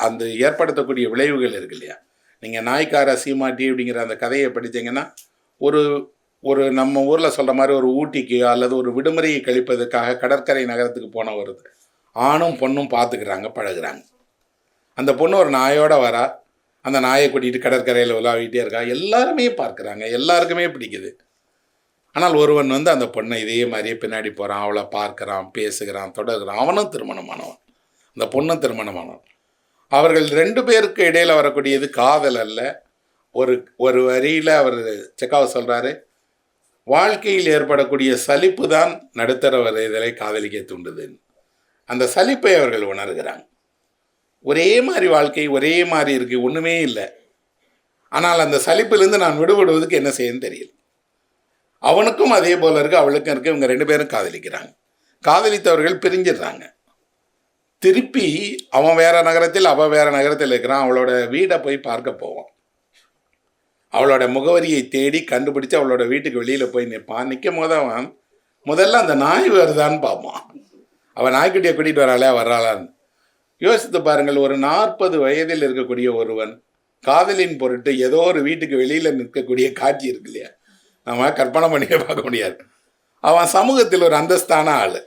Speaker 1: அந்த ஏற்படுத்தக்கூடிய விளைவுகள் இருக்கு இல்லையா? நீங்கள் நாய்க்கார சீமாட்டி அப்படிங்கிற அந்த கதையை படித்தீங்கன்னா, ஒரு நம்ம ஊரில் சொல்கிற மாதிரி ஒரு ஊட்டிக்கு அல்லது ஒரு விடுமுறையை கழிப்பதற்காக கடற்கரை நகரத்துக்கு போன ஒரு ஆணும் பொண்ணும் பார்த்துக்கிறாங்க, பழகுறாங்க. அந்த பொண்ணு ஒரு நாயோடு வரா, அந்த நாயை கூட்டிகிட்டு கடற்கரையில் உலாவிட்டே இருக்கா, எல்லாருமே பார்க்குறாங்க, எல்லாருக்குமே பிடிக்குது. ஆனால் ஒருவன் அந்த பொண்ணை இதே மாதிரியே பின்னாடி போகிறான், அவளை பார்க்குறான், பேசுகிறான், தொடர்கிறான். அவனும் திருமணமானவன், அந்த பொண்ணும் திருமணமானவன். அவர்கள் 2 பேருக்கு இடையில் வரக்கூடியது காதல் அல்ல. ஒரு வரியில் அவர் செக்காவ் சொல்கிறாரு, வாழ்க்கையில் ஏற்படக்கூடிய சலிப்பு தான் நடுத்தர வயதிலே காதலிக்க தூண்டுது. அந்த சலிப்பை அவர்கள் உணர்கிறாங்க. ஒரே மாதிரி வாழ்க்கை, ஒரே மாதிரி இருக்குது, ஒன்றுமே இல்லை. ஆனால் அந்த சலிப்பிலிருந்து நான் விடுபடுவதுக்கு என்ன செய்யணும்னு தெரியல. அவனுக்கும் அதே போல் இருக்குது, அவளுக்கும் இருக்குது. இவங்க 2 பேரும் காதலிக்கிறாங்க. காதலித்தவர்கள் பிரிஞ்சிடுறாங்க. திருப்பி அவன் வேறு நகரத்தில், அவள் வேறு நகரத்தில் இருக்கிறான். அவளோட வீடை போய் பார்க்க போவான். அவளோட முகவரியை தேடி கண்டுபிடிச்சு அவளோட வீட்டுக்கு வெளியில் போய் நிற்பான். நிற்கும் போது அவன் முதல்ல அந்த நாய் வருதான்னு பார்ப்பான். அவன் நாய்க்குட்டியை கூட்டிகிட்டு வராளே, வர்றாளான்னு யோசித்து பாருங்கள். ஒரு 40 வயதில் இருக்கக்கூடிய ஒருவன் காதலின் பொருட்டு ஏதோ ஒரு வீட்டுக்கு வெளியில் நிற்கக்கூடிய காட்சி இருக்கு இல்லையா? நம்ம கற்பனை பண்ணியே பார்க்க முடியாது. அவன் சமூகத்தில் ஒரு அந்தஸ்தான ஆள்.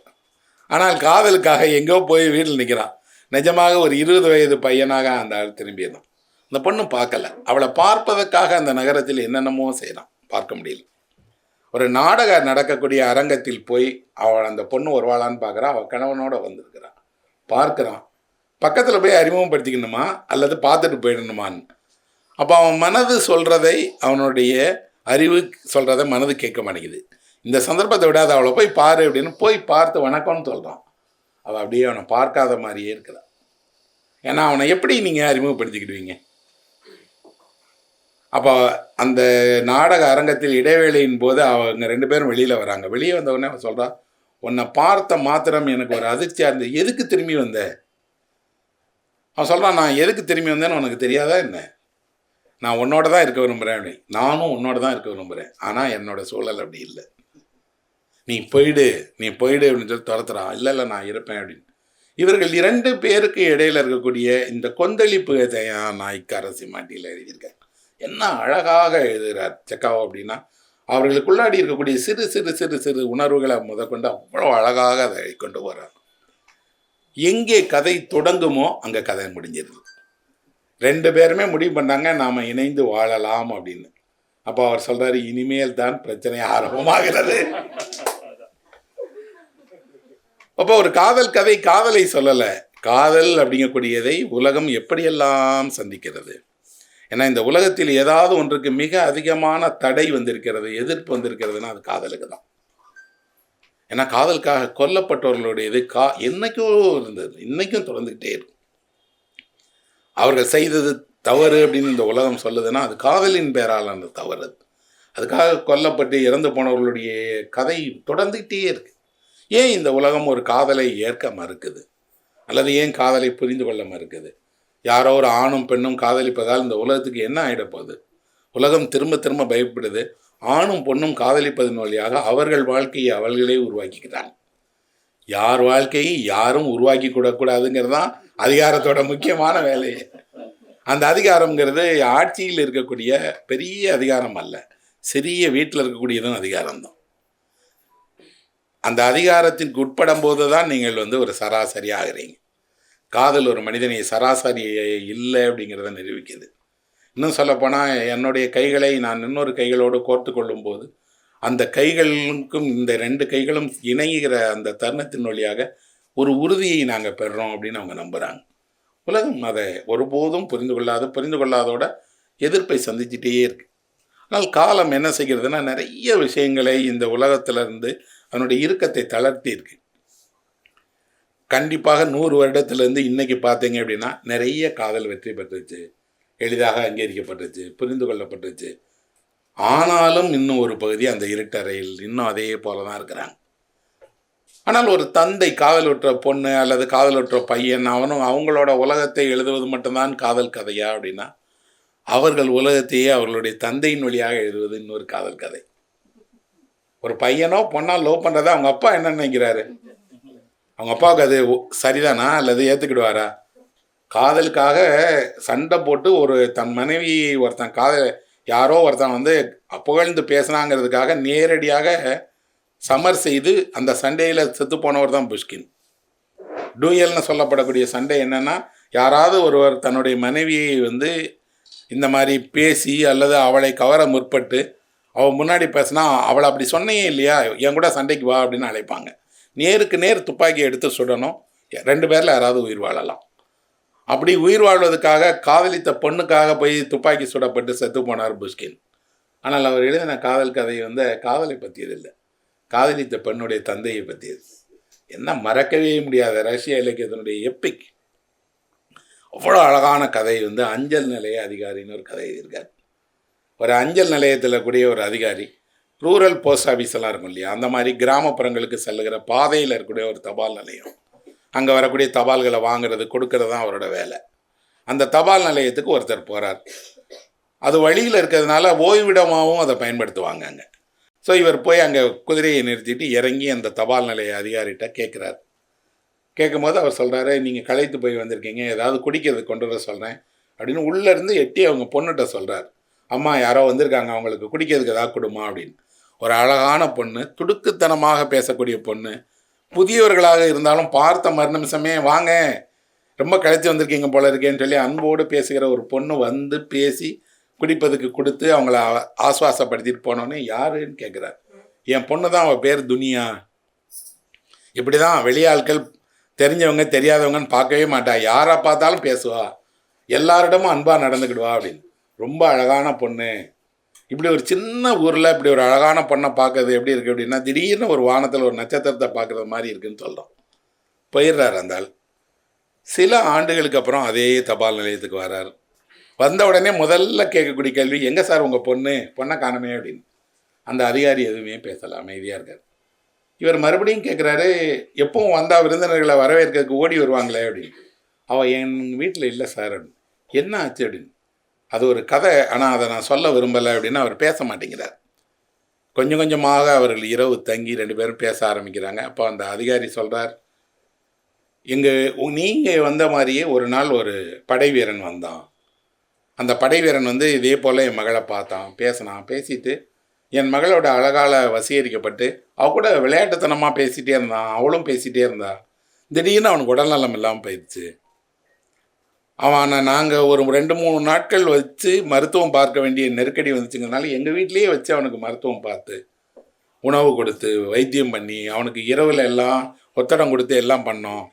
Speaker 1: ஆனால் காதலுக்காக எங்கோ போய் வீட்டில் நிற்கிறான். நிஜமாக ஒரு 20 வயது பையனாக அந்த ஆள் திரும்பியதான். அந்த பொண்ணு பார்க்கல. அவளை பார்ப்பதற்காக அந்த நகரத்தில் என்னென்னமோ செய்கிறான், பார்க்க முடியல. ஒரு நாடகம் நடக்கக்கூடிய அரங்கத்தில் போய் அந்த பொண்ணு வருவாளான்னு பார்க்குறான். அவள் கணவனோடு வந்திருக்கிறான். பார்க்குறான். பக்கத்தில் போய் அறிமுகப்படுத்திக்கணுமா அல்லது பார்த்துட்டு போயிடணுமான்னு. அப்போ அவன் மனது சொல்கிறதை, அவனுடைய அறிவு சொல்கிறத மனது கேட்க மாட்டேங்குது. இந்த சந்தர்ப்பத்தை விடாத, அவளை போய் பாரு அப்படின்னு போய் பார்த்து வணக்கம்னு சொல்கிறான். அவள் அப்படியே அவனை பார்க்காத மாதிரியே இருக்கிறான். ஏன்னா அவனை எப்படி நீங்கள் அறிமுகப்படுத்திக்கிடுவீங்க? அப்போ அந்த நாடக அரங்கத்தில் இடைவேளையின் போது அவங்க 2 பேரும் வெளியில் வராங்க. வெளியே வந்தவுடனே அவன் சொல்கிறான், உன்னை பார்த்த மாத்திரம் எனக்கு ஒரு அதிர்ச்சியாக இருந்தது. எதுக்கு திரும்பி வந்த? அவன் சொல்கிறான், நான் எதுக்கு திரும்பி வந்தேன்னு உனக்கு தெரியாதா என்ன? நான் உன்னோட தான் இருக்க விரும்புகிறேன் அப்படி. நானும் உன்னோட தான் இருக்க விரும்புகிறேன். ஆனால் என்னோடய சூழல் அப்படி இல்லை. நீ போயிடு அப்படின்னு சொல்லி துரத்துறான். இல்லை நான் இருப்பேன் அப்படின்னு. இவர்கள் 2 பேருக்கு இடையில் இருக்கக்கூடிய இந்த கொந்தளிப்பு நாய்க்கார சீமாட்டியில் எழுதியிருக்காங்க. என்ன அழகாக எழுதுகிறார் செக்காவ் அப்படின்னா, அவர்களுக்குள்ளாடி இருக்கக்கூடிய சிறு சிறு சிறு சிறு உணர்வுகளை முதற்கொண்டு அவ்வளோ அழகாக அதை கொண்டு போகிறார். எங்கே கதை தொடங்குமோ அங்கே கதை முடிஞ்சிருது. 2 பேருமே முடிவு பண்ணாங்க, நாம் இணைந்து வாழலாம் அப்படின்னு. அப்போ அவர் சொல்கிறாரு, இனிமேல் தான் பிரச்சனை ஆரம்பமாகிறது. அப்போ ஒரு காதல் கதை காதலை சொல்லலை. காதல் அப்படிங்கக்கூடியதை உலகம் எப்படியெல்லாம் சந்திக்கிறது. ஏன்னா இந்த உலகத்தில் ஏதாவது ஒன்றுக்கு மிக அதிகமான தடை வந்திருக்கிறது, எதிர்ப்பு வந்திருக்கிறதுனா அது காதலுக்கு தான். ஏன்னா காதலுக்காக கொல்லப்பட்டவர்களுடையது என்னைக்கும் இருந்தது, இன்னைக்கும் தொடர்ந்துக்கிட்டே இருக்கும். அவர்கள் செய்தது தவறு அப்படின்னு இந்த உலகம் சொல்லுதுன்னா அது காதலின் பேரால் அந்த தவறு. அதுக்காக கொல்லப்பட்டு இறந்து போனவர்களுடைய கதை தொடர்ந்துக்கிட்டே இருக்கு. ஏன் இந்த உலகம் ஒரு காதலை ஏற்க மறுக்குது? அல்லது ஏன் காதலை புரிந்து கொள்ள மறுக்குது? யாரோ ஒரு ஆணும் பெண்ணும் காதலிப்பதால் இந்த உலகத்துக்கு என்ன ஆகிடப்போகுது? உலகம் திரும்ப திரும்ப பயப்படுது. ஆணும் பொண்ணும் காதலிப்பதன் வழியாக அவர்கள் வாழ்க்கையை அவர்களே உருவாக்கிக்கிறாங்க. யார் வாழ்க்கையை யாரும் உருவாக்கி கூடக்கூடாதுங்கிறது தான் அதிகாரத்தோட முக்கியமான வேலையே. அந்த அதிகாரங்கிறது ஆட்சியில் இருக்கக்கூடிய பெரிய அதிகாரம் அல்ல, சிறிய வீட்டில் இருக்கக்கூடியதும் அதிகாரம்தான். அந்த அதிகாரத்திற்கு உட்படும் போது தான் நீங்கள் ஒரு சராசரி ஆகிறீங்க. காதல் ஒரு மனிதனை சராசரி இல்லை அப்படிங்கிறத நிரூபிக்குது. இன்னும் சொல்லப்போனால், என்னுடைய கைகளை நான் இன்னொரு கைகளோடு கோர்த்து கொள்ளும்போது அந்த கைகளுக்கும் இந்த 2 கைகளும் இணைகிற அந்த தருணத்தின் வழியாக ஒரு உறுதியை நாங்கள் பெறுறோம் அப்படின்னு அவங்க நம்புகிறாங்க. உலகம் அதை ஒருபோதும் புரிந்து கொள்ளாதோட எதிர்ப்பை சந்திச்சுட்டே இருக்கு. ஆனால் காலம் என்ன செய்கிறதுனா நிறைய விஷயங்களை இந்த உலகத்திலிருந்து அதனுடைய இறுக்கத்தை தளர்த்தி இருக்கு. கண்டிப்பாக 100 வருடத்திலேருந்து இன்னைக்கு பார்த்தீங்க அப்படின்னா நிறைய காதல் வெற்றி பெற்றுச்சு, எளிதாக அங்கீகரிக்கப்பட்டுச்சு, புரிந்து கொள்ளப்பட்டுச்சு. ஆனாலும் இன்னும் ஒரு பகுதி அந்த இருட்டறையில் இன்னும் அதே போல தான் இருக்கிறாங்க. ஆனால் ஒரு தந்தை காதலுற்ற பொண்ணு அல்லது காதலுற்ற பையன் அவங்களோட உலகத்தை எழுதுவது மட்டும்தான் காதல் கதையா அப்படின்னா, அவர்கள் உலகத்தையே அவர்களுடைய தந்தையின் வழியாக எழுதுவது இன்னொரு காதல் கதை. ஒரு பையனோ பொண்ணா லவ் பண்ணுறத அவங்க அப்பா என்ன நினைக்கிறாரு, அவங்க அப்பாவுக்கு அது சரிதானா அல்லது ஏற்றுக்கிடுவாரா? காதலுக்காக சண்டை போட்டு ஒரு தன் மனைவி ஒருத்தன் யாரோ ஒருத்தன் வந்து புகழ்ந்து பேசினாங்கிறதுக்காக நேரடியாக சமர் செய்து அந்த சண்டையில் செத்து போனவர் தான் புஷ்கின். டூயல்னு சொல்லப்படக்கூடிய சண்டை என்னென்னா, யாராவது ஒருவர் தன்னுடைய மனைவியை வந்து இந்த மாதிரி பேசி அல்லது அவளை கவர முற்பட்டு அவள் முன்னாடி பேசினா, அவளை அப்படி சொன்னையே இல்லையா, என் கூட சண்டைக்கு வா அப்படின்னு அழைப்பாங்க. நேருக்கு நேர் துப்பாக்கியை எடுத்து சுடணும், 2 பேரில் யாராவது உயிர் வாழலாம். அப்படி உயிர் வாழ்வதற்காக காதலித்த பொண்ணுக்காக போய் துப்பாக்கி சுடப்பட்டு செத்து போனார் புஷ்கின். ஆனால் அவர் எழுதின காதல் கதை வந்து காதலை பற்றியதில்லை, காதலித்த பெண்ணுடைய தந்தையை பற்றியது. என்ன மறக்கவே முடியாத ரஷ்ய இலக்கியத்தினுடைய எப்பிக். அவ்வளோ அழகான கதை வந்து அஞ்சல் நிலைய அதிகாரின்னு ஒரு கதை எழுதியிருக்கார். ஒரு அஞ்சல் நிலையத்தில் கூடிய ஒரு அதிகாரி, ரூரல் போஸ்ட் ஆஃபீஸ் எல்லாம் இருக்கும் இல்லையா, அந்த மாதிரி கிராமப்புறங்களுக்கு செல்லுகிற பாதையில் இருக்கக்கூடிய ஒரு தபால் நிலையம். அங்கே வரக்கூடிய தபால்களை வாங்கிறது கொடுக்கறது தான் அவரோட வேலை. அந்த தபால் நிலையத்துக்கு ஒருத்தர் போகிறார். அது வழியில் இருக்கிறதுனால ஓய்விடமாகவும் அதை பயன்படுத்துவாங்க அங்கே. ஸோ இவர் போய் அங்கே குதிரையை நிறுத்திட்டு இறங்கி அந்த தபால் நிலைய அதிகாரிகிட்ட கேட்குறார். கேட்கும்போது அவர் சொல்கிறாரு, நீங்கள் களைத்து போய் வந்திருக்கீங்க, ஏதாவது குடிக்கிறது கொண்டு வர சொல்கிறேன் அப்படின்னு உள்ளேருந்து எட்டி அவங்க பொண்ணுகிட்ட சொல்கிறார். அம்மா யாரோ வந்திருக்காங்க, அவங்களுக்கு குடிக்கிறதுக்கு ஏதாவது கொடுமா அப்படின்னு. ஒரு அழகான பொண்ணு, துடுக்குத்தனமாக பேசக்கூடிய பொண்ணு, புதியவர்களாக இருந்தாலும் பார்த்த மறுநிமிஷமே வாங்க ரொம்ப களைத்து வந்திருக்கீங்க போல இருக்கேன்னு சொல்லி அன்போடு பேசுகிற ஒரு பொண்ணு வந்து பேசி குடிப்பதுக்கு கொடுத்து அவங்கள ஆசுவாசப்படுத்திட்டு போனோன்னே யாருன்னு கேட்குறார். என் பொண்ணு தான், அவள் பேர் துனியா. இப்படி தான் வெளியாட்கள் தெரிஞ்சவங்க தெரியாதவங்கன்னு பார்க்கவே மாட்டா, யாரை பார்த்தாலும் பேசுவா, எல்லாரிடமும் அன்பாக நடந்துக்கிடுவா அப்படின்னு. ரொம்ப அழகான பொண்ணு. இப்படி ஒரு சின்ன ஊரில் இப்படி ஒரு அழகான பொண்ணை பார்க்கறது எப்படி இருக்குது அப்படின்னா, திடீர்னு ஒரு வானத்தில் ஒரு நட்சத்திரத்தை பார்க்குறது மாதிரி இருக்குதுன்னு சொல்கிறோம். போயிடுறார் அந்த ஆள். சில ஆண்டுகளுக்கு அப்புறம் அதே தபால் நிலையத்துக்கு வர்றார். வந்த உடனே முதல்ல கேட்கக்கூடிய கேள்வி, எங்கே சார் உங்கள் பொண்ணை காணுமே அப்படின்னு. அந்த அதிகாரி எதுவுமே பேசலை, அமைதியாக இருக்கார். இவர் மறுபடியும் கேட்குறாரு, எப்பவும் வந்தால் விருந்தினர்களை வரவேற்கிறதுக்கு ஓடி வருவாங்களே அப்படின்னு. அவள் என் வீட்டில் இல்லை சார் அப்படின்னு. என்ன ஆச்சு அப்படின்னு. அது ஒரு கதை, ஆனால் அதை நான் சொல்ல விரும்பலை அப்படின்னு அவர் பேச மாட்டேங்கிறார். கொஞ்சம் கொஞ்சமாக அவர்கள் இரவு தங்கி 2 பேரும் பேச ஆரம்பிக்கிறாங்க. அப்போ அந்த அதிகாரி சொல்கிறார், நீங்கள் வந்த மாதிரியே ஒரு நாள் ஒரு படை வீரன் வந்தான். அந்த படை வீரன் வந்து இதே போல் என் மகளை பார்த்தான், பேசிட்டு என் மகளோட அழகால் வசீகரிக்கப்பட்டு அவள் கூட விளையாட்டுத்தனமாக பேசிகிட்டே இருந்தான், அவளும் பேசிகிட்டே இருந்தா. திடீர்னு அவனுக்கு உடல்நலம் இல்லாமல் போயிடுச்சு. அவனை நாங்கள் ஒரு 2-3 நாட்கள் வச்சு மருத்துவம் பார்க்க வேண்டிய நெருக்கடி வந்துச்சுங்கிறதுனால எங்கள் வீட்லேயே வச்சு அவனுக்கு மருத்துவம் பார்த்து உணவு கொடுத்து வைத்தியம் பண்ணி அவனுக்கு இரவில் எல்லாம் ஒத்தடம் கொடுத்து எல்லாம் பண்ணோம்.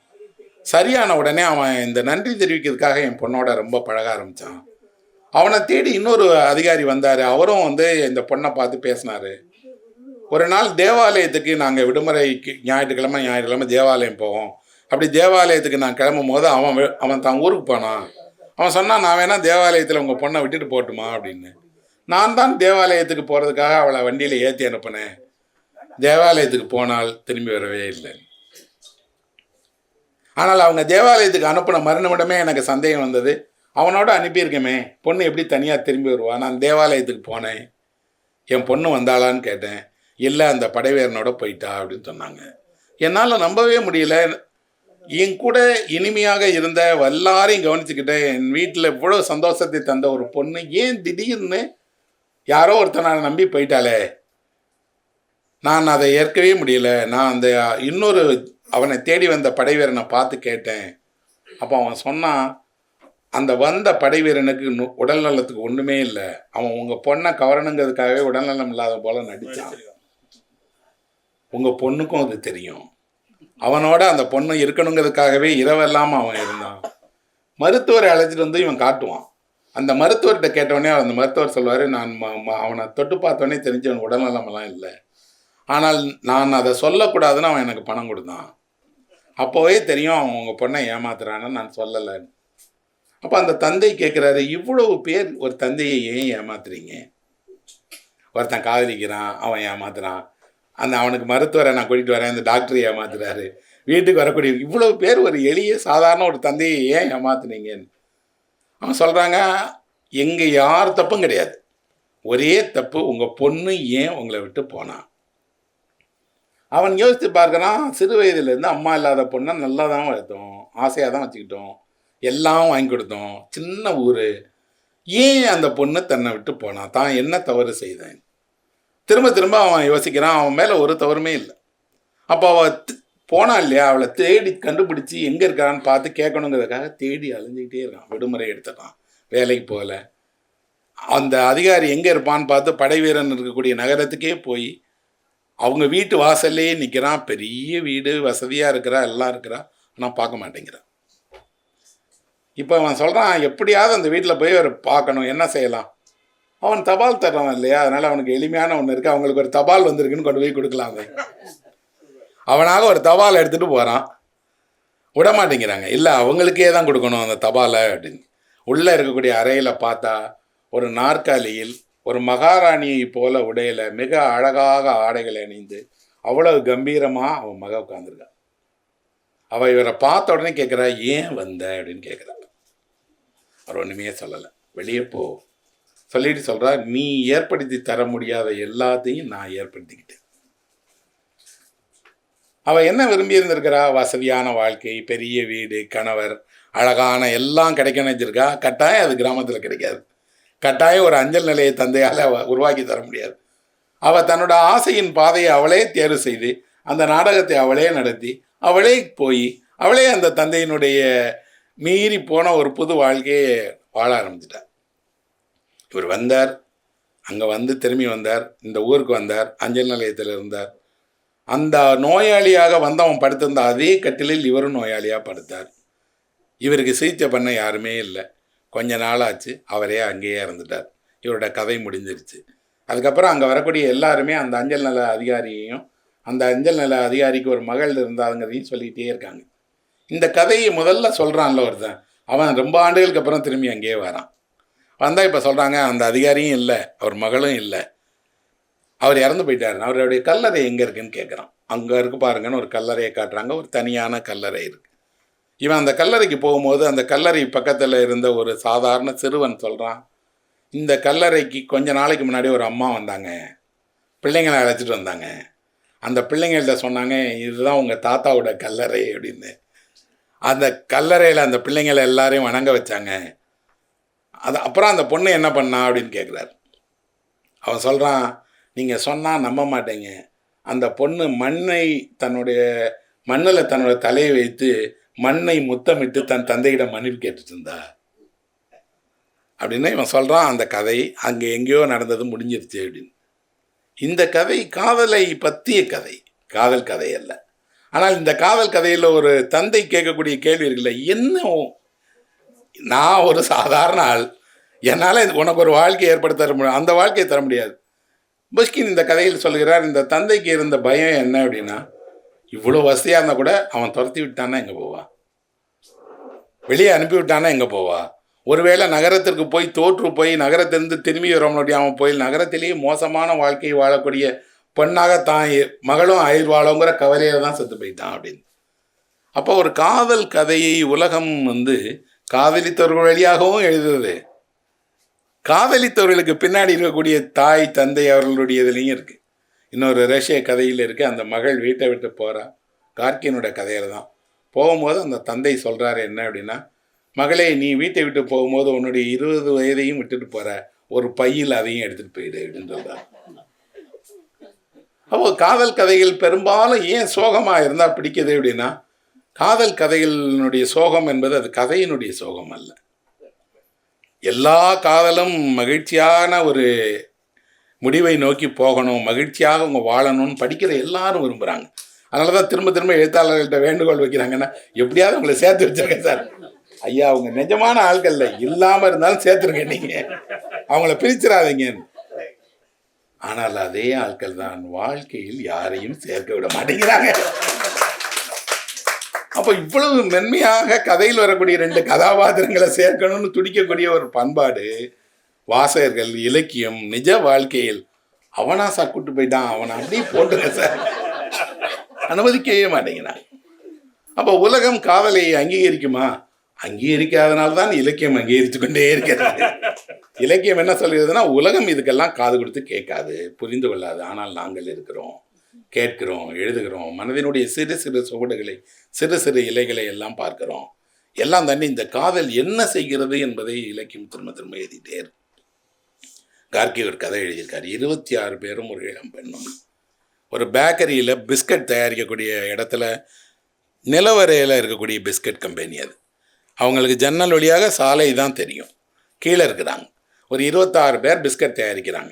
Speaker 1: சரியான உடனே அவன் இந்த நன்றி தெரிவிக்கிறதுக்காக என் பொண்ணோட ரொம்ப பழக ஆரம்பித்தான். அவனை தேடி இன்னொரு அதிகாரி வந்தார். அவரும் வந்து இந்த பொண்ணை பார்த்து பேசினார். ஒரு நாள் தேவாலயத்துக்கு நாங்கள் விடுமுறைக்கு ஞாயிற்றுக்கிழமை தேவாலயம் போவோம். அப்படி தேவாலயத்துக்கு நான் கிளம்பும் போது அவன் தான் ஊருக்கு போனான். அவன் சொன்னான், நான் வேணா தேவாலயத்தில் உங்கள் பொண்ணை விட்டுட்டு போட்டுமா அப்படின்னு. நான் தான் தேவாலயத்துக்கு போகிறதுக்காக அவளை வண்டியில் ஏற்றி அனுப்பினேன். தேவாலயத்துக்கு போனால் திரும்பி வரவே இல்லை. ஆனால் அவங்க தேவாலயத்துக்கு அனுப்பின மறுநிமிடமே எனக்கு சந்தேகம் வந்தது. அவனோட அனுப்பியிருக்கமே, பொண்ணு எப்படி தனியாக திரும்பி வருவா? நான் தேவாலயத்துக்கு போனேன், என் பொண்ணு வந்தாளான்னு கேட்டேன். இல்லை, அந்த படைவீரனோட போயிட்டா அப்படின்னு சொன்னாங்க. என்னால் நம்பவே முடியல. என் கூட இனிமையாக இருந்த எல்லாரையும் கவனிச்சுக்கிட்ட என் வீட்டில் இவ்வளோ சந்தோஷத்தை தந்த ஒரு பொண்ணு ஏன் திடீர்னு யாரோ ஒருத்தனை நம்பி போயிட்டாளே. நான் அதை ஏற்கவே முடியல. நான் அந்த இன்னொரு அவனை தேடி வந்த படைவீரனை பார்த்து கேட்டேன். அப்போ அவன் சொன்னான், அந்த வந்த படைவீரனுக்கு உடல் நலத்துக்கு ஒன்றுமே இல்லை, அவன் உங்கள் பொண்ணை கவரணுங்கிறதுக்காகவே உடல்நலம் இல்லாத போல நடித்தான். உங்கள் பொண்ணுக்கும் அது தெரியும். அவனோட அந்த பொண்ணு இருக்கணுங்கிறதுக்காகவே இரவெல்லாம் அவன் இருந்தான். மருத்துவரை அழைச்சிட்டு வந்து இவன் காட்டுவான். அந்த மருத்துவர்கிட்ட கேட்டவொடனே அந்த மருத்துவர் சொல்வார், நான் அவனை தொட்டு பார்த்தோன்னே தெரிஞ்சவன் உடல்நலமெல்லாம் இல்லை, ஆனால் நான் அதை சொல்லக்கூடாதுன்னு அவன் எனக்கு பணம் கொடுத்தான், அப்போவே தெரியும் அவன் உங்கள் பொண்ணை ஏமாத்துறான்னு நான் சொல்லலைன்னு. அப்போ அந்த தந்தை கேட்குறாரு, இவ்வளவு பேர் ஒரு தந்தையை ஏன் ஏமாத்துறீங்க? ஒருத்தன் காதலிக்கிறான், அவன் ஏமாத்துறான், அவனுக்கு மருத்துவரை நான் கூட்டிகிட்டு வரேன், இந்த டாக்டரை ஏமாத்துறாரு, வீட்டுக்கு வரக்கூடிய இவ்வளவு பேர் ஒரு எளிய சாதாரண ஒரு தந்தையை ஏன் ஏமாத்துனீங்கன்னு. அவன் சொல்கிறாங்க, எங்கள் யார் தப்பும் கிடையாது, ஒரே தப்பு உங்கள் பொண்ணு ஏன் உங்களை விட்டு போனான். அவன் யோசித்து பார்க்குறான், சிறு வயதுலேருந்து அம்மா இல்லாத பொண்ணை நல்லா தான் வளர்த்தோம், ஆசையாக தான் வச்சுக்கிட்டோம், எல்லாம் வாங்கி கொடுத்தோம், சின்ன ஊர், ஏன் அந்த பொண்ணு தன்னை விட்டு போனான், தான் என்ன தவறு செய்தேன். திரும்ப திரும்ப அவன் யோசிக்கிறான், அவன் மேலே ஒரு தவறுமே இல்லை. அப்போ அவள் போனான் இல்லையா, அவளை தேடி கண்டுபிடிச்சி எங்கே இருக்கான்னு பார்த்து கேட்கணுங்கிறதுக்காக தேடி அலைஞ்சிக்கிட்டே இருக்கான். விடுமுறை எடுத்துட்டான், வேலைக்கு போகல. அந்த அதிகாரி எங்கே இருப்பான்னு பார்த்து படை வீரன் இருக்கக்கூடிய நகரத்துக்கே போய் அவங்க வீட்டு வாசல்லையே நிற்கிறான். பெரிய வீடு, வசதியாக இருக்கிறா, எல்லாம் இருக்கிறா, ஆனால் பார்க்க மாட்டேங்கிறான். இப்போ அவன் சொல்கிறான், எப்படியாவது அந்த வீட்டில் போய் அவர் பார்க்கணும், என்ன செய்யலாம். அவன் தபால் தர்றான் இல்லையா, அதனால் அவனுக்கு எளிமையான ஒன்று இருக்குது, அவங்களுக்கு ஒரு தபால் வந்திருக்குன்னு கொண்டு போய் கொடுக்கலாம். அவனாக ஒரு தபால் எடுத்துகிட்டு போகிறான், விட மாட்டேங்கிறாங்க. இல்லை, அவங்களுக்கே தான் கொடுக்கணும் அந்த தபாலை அப்படின்னு. உள்ளே இருக்கக்கூடிய அறையில் பார்த்தா ஒரு நாற்காலியில் ஒரு மகாராணியை போல உடையில மிக அழகாக ஆடைகளை அணிந்து அவ்வளவு கம்பீரமாக அவன் மக உட்காந்துருக்கான். அவள் இவரை பார்த்த உடனே கேட்குறா, ஏன் வந்த அப்படின்னு கேட்குறா. அவர் ஒன்றுமே சொல்லலை, வெளியே போ சொல்லிட்டு சொல்கிறா, நீ ஏற்படுத்தி தர முடியாத எல்லாத்தையும் நான் ஏற்படுத்திக்கிட்டேன். அவள் என்ன விரும்பி இருந்திருக்கிறா, வசதியான வாழ்க்கை, பெரிய வீடு, கணவர், அழகான எல்லாம் கிடைக்கணும்னு வச்சிருக்கா. கட்டாயம் அது கிராமத்தில் கிடைக்காது, கட்டாயம் ஒரு அஞ்சல் நிலைய தந்தையால் உருவாக்கி தர முடியாது. அவள் தன்னோட ஆசையின் பாதையை அவளே தேர்வு செய்து அந்த நாடகத்தை அவளே நடத்தி அவளே போய் அவளே அந்த தந்தையினுடைய மீறி போன ஒரு புது வாழ்க்கையை வாழ ஆரம்பிச்சிட்டார். இவர் வந்தார், அங்கே வந்து திரும்பி வந்தார், இந்த ஊருக்கு வந்தார், அஞ்சல் நிலையத்தில் இருந்தார். அந்த நோயாளியாக வந்தவன் படுத்திருந்த அதே கட்டிலில் இவரும் நோயாளியாக படுத்தார். இவருக்கு சிகிச்சை பண்ண யாருமே இல்லை. கொஞ்ச நாளாச்சு, அவரே அங்கேயே இறந்துட்டார். இவரோட கதை முடிஞ்சிருச்சு. அதுக்கப்புறம் அங்கே வரக்கூடிய எல்லாருமே அந்த அஞ்சல் நல அதிகாரியையும் அந்த அஞ்சல் நல அதிகாரிக்கு ஒரு மகள் இருந்தாங்கிறதையும் சொல்லிகிட்டே இருக்காங்க. இந்த கதையை முதல்ல சொல்கிறான்ல ஒருத்தன், அவன் ரொம்ப ஆண்டுகளுக்கு அப்புறம் திரும்பி அங்கேயே வரான். வந்தால் இப்போ சொல்கிறாங்க, அந்த அதிகாரியும் இல்லை, அவர் மகளும் இல்லை, அவர் இறந்து போயிட்டார். அவருடைய கல்லறை எங்கே இருக்குன்னு கேட்குறான். அங்கே இருக்கு பாருங்கன்னு ஒரு கல்லறையை காட்டுறாங்க, ஒரு தனியான கல்லறை இருக்குது. இவன் அந்த கல்லறைக்கு போகும்போது அந்த கல்லறை பக்கத்தில் இருந்த ஒரு சாதாரண சிறுவன் சொல்கிறான், இந்த கல்லறைக்கு கொஞ்ச நாளைக்கு முன்னாடி ஒரு அம்மா வந்தாங்க, பிள்ளைங்களை அழைச்சிட்டு வந்தாங்க, அந்த பிள்ளைங்கள்ட்ட சொன்னாங்க, இதுதான் உங்கள் தாத்தாவோட கல்லறை அப்படின்னு. அந்த கல்லறையில் அந்த பிள்ளைங்களை எல்லாரையும் வணங்க வச்சாங்க. அப்புறம் அந்த பொண்ணு என்ன பண்ணா அப்படின்னு கேட்குறாரு. அவன் சொல்கிறான், நீங்கள் சொன்னால் நம்ப மாட்டேங்க, அந்த பொண்ணு மண்ணில் தன்னோட தலையை வைத்து மண்ணை முத்தமிட்டு தன் தந்தையிடம் மன்னிப்பு கேட்டுட்டு இருந்தா அப்படின்னு இவன் சொல்கிறான். அந்த கதை அங்கே எங்கேயோ நடந்தது, முடிஞ்சிருச்சு அப்படின்னு. இந்த கதை காதலை பற்றிய கதை, காதல் கதை அல்ல. ஆனால் இந்த காதல் கதையில் ஒரு தந்தை கேட்கக்கூடிய கேள்வி இருக்குல்ல, என்ன நான் ஒரு சாதாரண ஆள், என்னால் உனக்கு ஒரு வாழ்க்கையை ஏற்படுத்த தர முடியும், அந்த வாழ்க்கையை தர முடியாது. புஷ்கின் இந்த கதையில் சொல்கிறார், இந்த தந்தைக்கு இருந்த பயம் என்ன அப்படின்னா, இவ்வளோ வசதியாக இருந்தால் கூட அவன் துரத்தி விட்டான்னா எங்கே போவா, வெளியே அனுப்பிவிட்டானா எங்கே போவா, ஒருவேளை நகரத்திற்கு போய் தோற்று போய் நகரத்திலிருந்து திரும்பி வர முடியாமல் போய் நகரத்திலேயே மோசமான வாழ்க்கையை வாழக்கூடிய பெண்ணாக தான் மகளும் ஆயிர்வாளோங்கிற கவலையில் தான் செத்து போயிட்டான் அப்படின்னு. அப்போ ஒரு காதல் கதையை உலகம் காதலித்தவர்கள் வழியாகவும் எழுதுறது, காதலித்தவர்களுக்கு பின்னாடி இருக்கக்கூடிய தாய் தந்தை அவர்களுடைய இதுலேயும் இருக்குது. இன்னொரு ரஷ்ய கதையில் இருக்குது, அந்த மகள் வீட்டை விட்டு போகிறா, கார்கினோட கதையில் தான். போகும்போது அந்த தந்தை சொல்கிறாரு என்ன அப்படின்னா, மகளே நீ வீட்டை விட்டு போகும்போது உன்னுடைய 20 வயதையும் விட்டுட்டு போகிற, ஒரு பையில் அதையும் எடுத்துகிட்டு போயிடு அப்படின்னு சொல்கிறார். அப்போ காதல் கதைகள் பெரும்பாலும் ஏன் சோகமாக இருந்தால் பிடிக்குது அப்படின்னா, காதல் கதைகளினுடைய சோகம் என்பது அது கதையினுடைய சோகம் அல்ல. எல்லா காதலும் மகிழ்ச்சியான ஒரு முடிவை நோக்கி போகணும், மகிழ்ச்சியாக அவங்க வாழணும்னு படிக்கிற எல்லாரும் விரும்புகிறாங்க. அதனால தான் திரும்ப திரும்ப எழுத்தாளர்கள்ட்ட வேண்டுகோள் வைக்கிறாங்கன்னா, எப்படியாவது உங்களை சேர்த்து வச்சிருக்கேன் சார், ஐயா அவங்க நிஜமான ஆட்கள்ல இல்லாம இருந்தாலும் சேர்த்துருங்க நீங்க, அவங்கள பிரிச்சிடாதீங்க. ஆனால் அதே ஆட்கள் தான் வாழ்க்கையில் யாரையும் சேர்க்க விட மாட்டேங்கிறாங்க. அப்ப இவ்வளவு மென்மையாக கதையில் வரக்கூடிய 2 கதாபாத்திரங்களை சேர்க்கணும்னு துடிக்கக்கூடிய ஒரு பண்பாடு வாசகர்கள், இலக்கியம், நிஜ வாழ்க்கையில் அவனா சார் கூட்டு போயிட்டான், அவனை அப்படியே போட்டுங்க சார் அனுமதிக்கவே மாட்டேங்கிறாங்க. அப்ப உலகம் காதலை அங்கீகரிக்குமா? அங்கீகரிக்காதனால தான் இலக்கியம் அங்கீகரித்து கொண்டே இருக்கிறது. இலக்கியம் என்ன சொல்கிறதுனா, உலகம் இதுக்கெல்லாம் காது கொடுத்து கேட்காது, புரிந்து கொள்ளாது. ஆனால் நாங்கள் இருக்கிறோம், கேட்கிறோம், எழுதுகிறோம், மனதினுடைய சிறு சிறு சுவடுகளை, சிறு சிறு இலைகளை எல்லாம் பார்க்கிறோம். எல்லாம் தாண்டி இந்த காதல் என்ன செய்கிறது என்பதை இலக்கியம் திரும்ப திரும்ப எழுதிட்டே இருக்கு. கார்கி ஒரு கதை எழுதியிருக்காரு. 26 பேரும் ஒரு இளம் பெண்ணும் ஒரு பேக்கரியில் பிஸ்கட் தயாரிக்கக்கூடிய இடத்துல, நிலவரையில் இருக்கக்கூடிய பிஸ்கட் கம்பெனி அது. அவங்களுக்கு ஜன்னல் வழியாக சாலை தான் தெரியும். கீழே இருக்கிறாங்க ஒரு 26 பேர் பிஸ்கட் தயாரிக்கிறாங்க.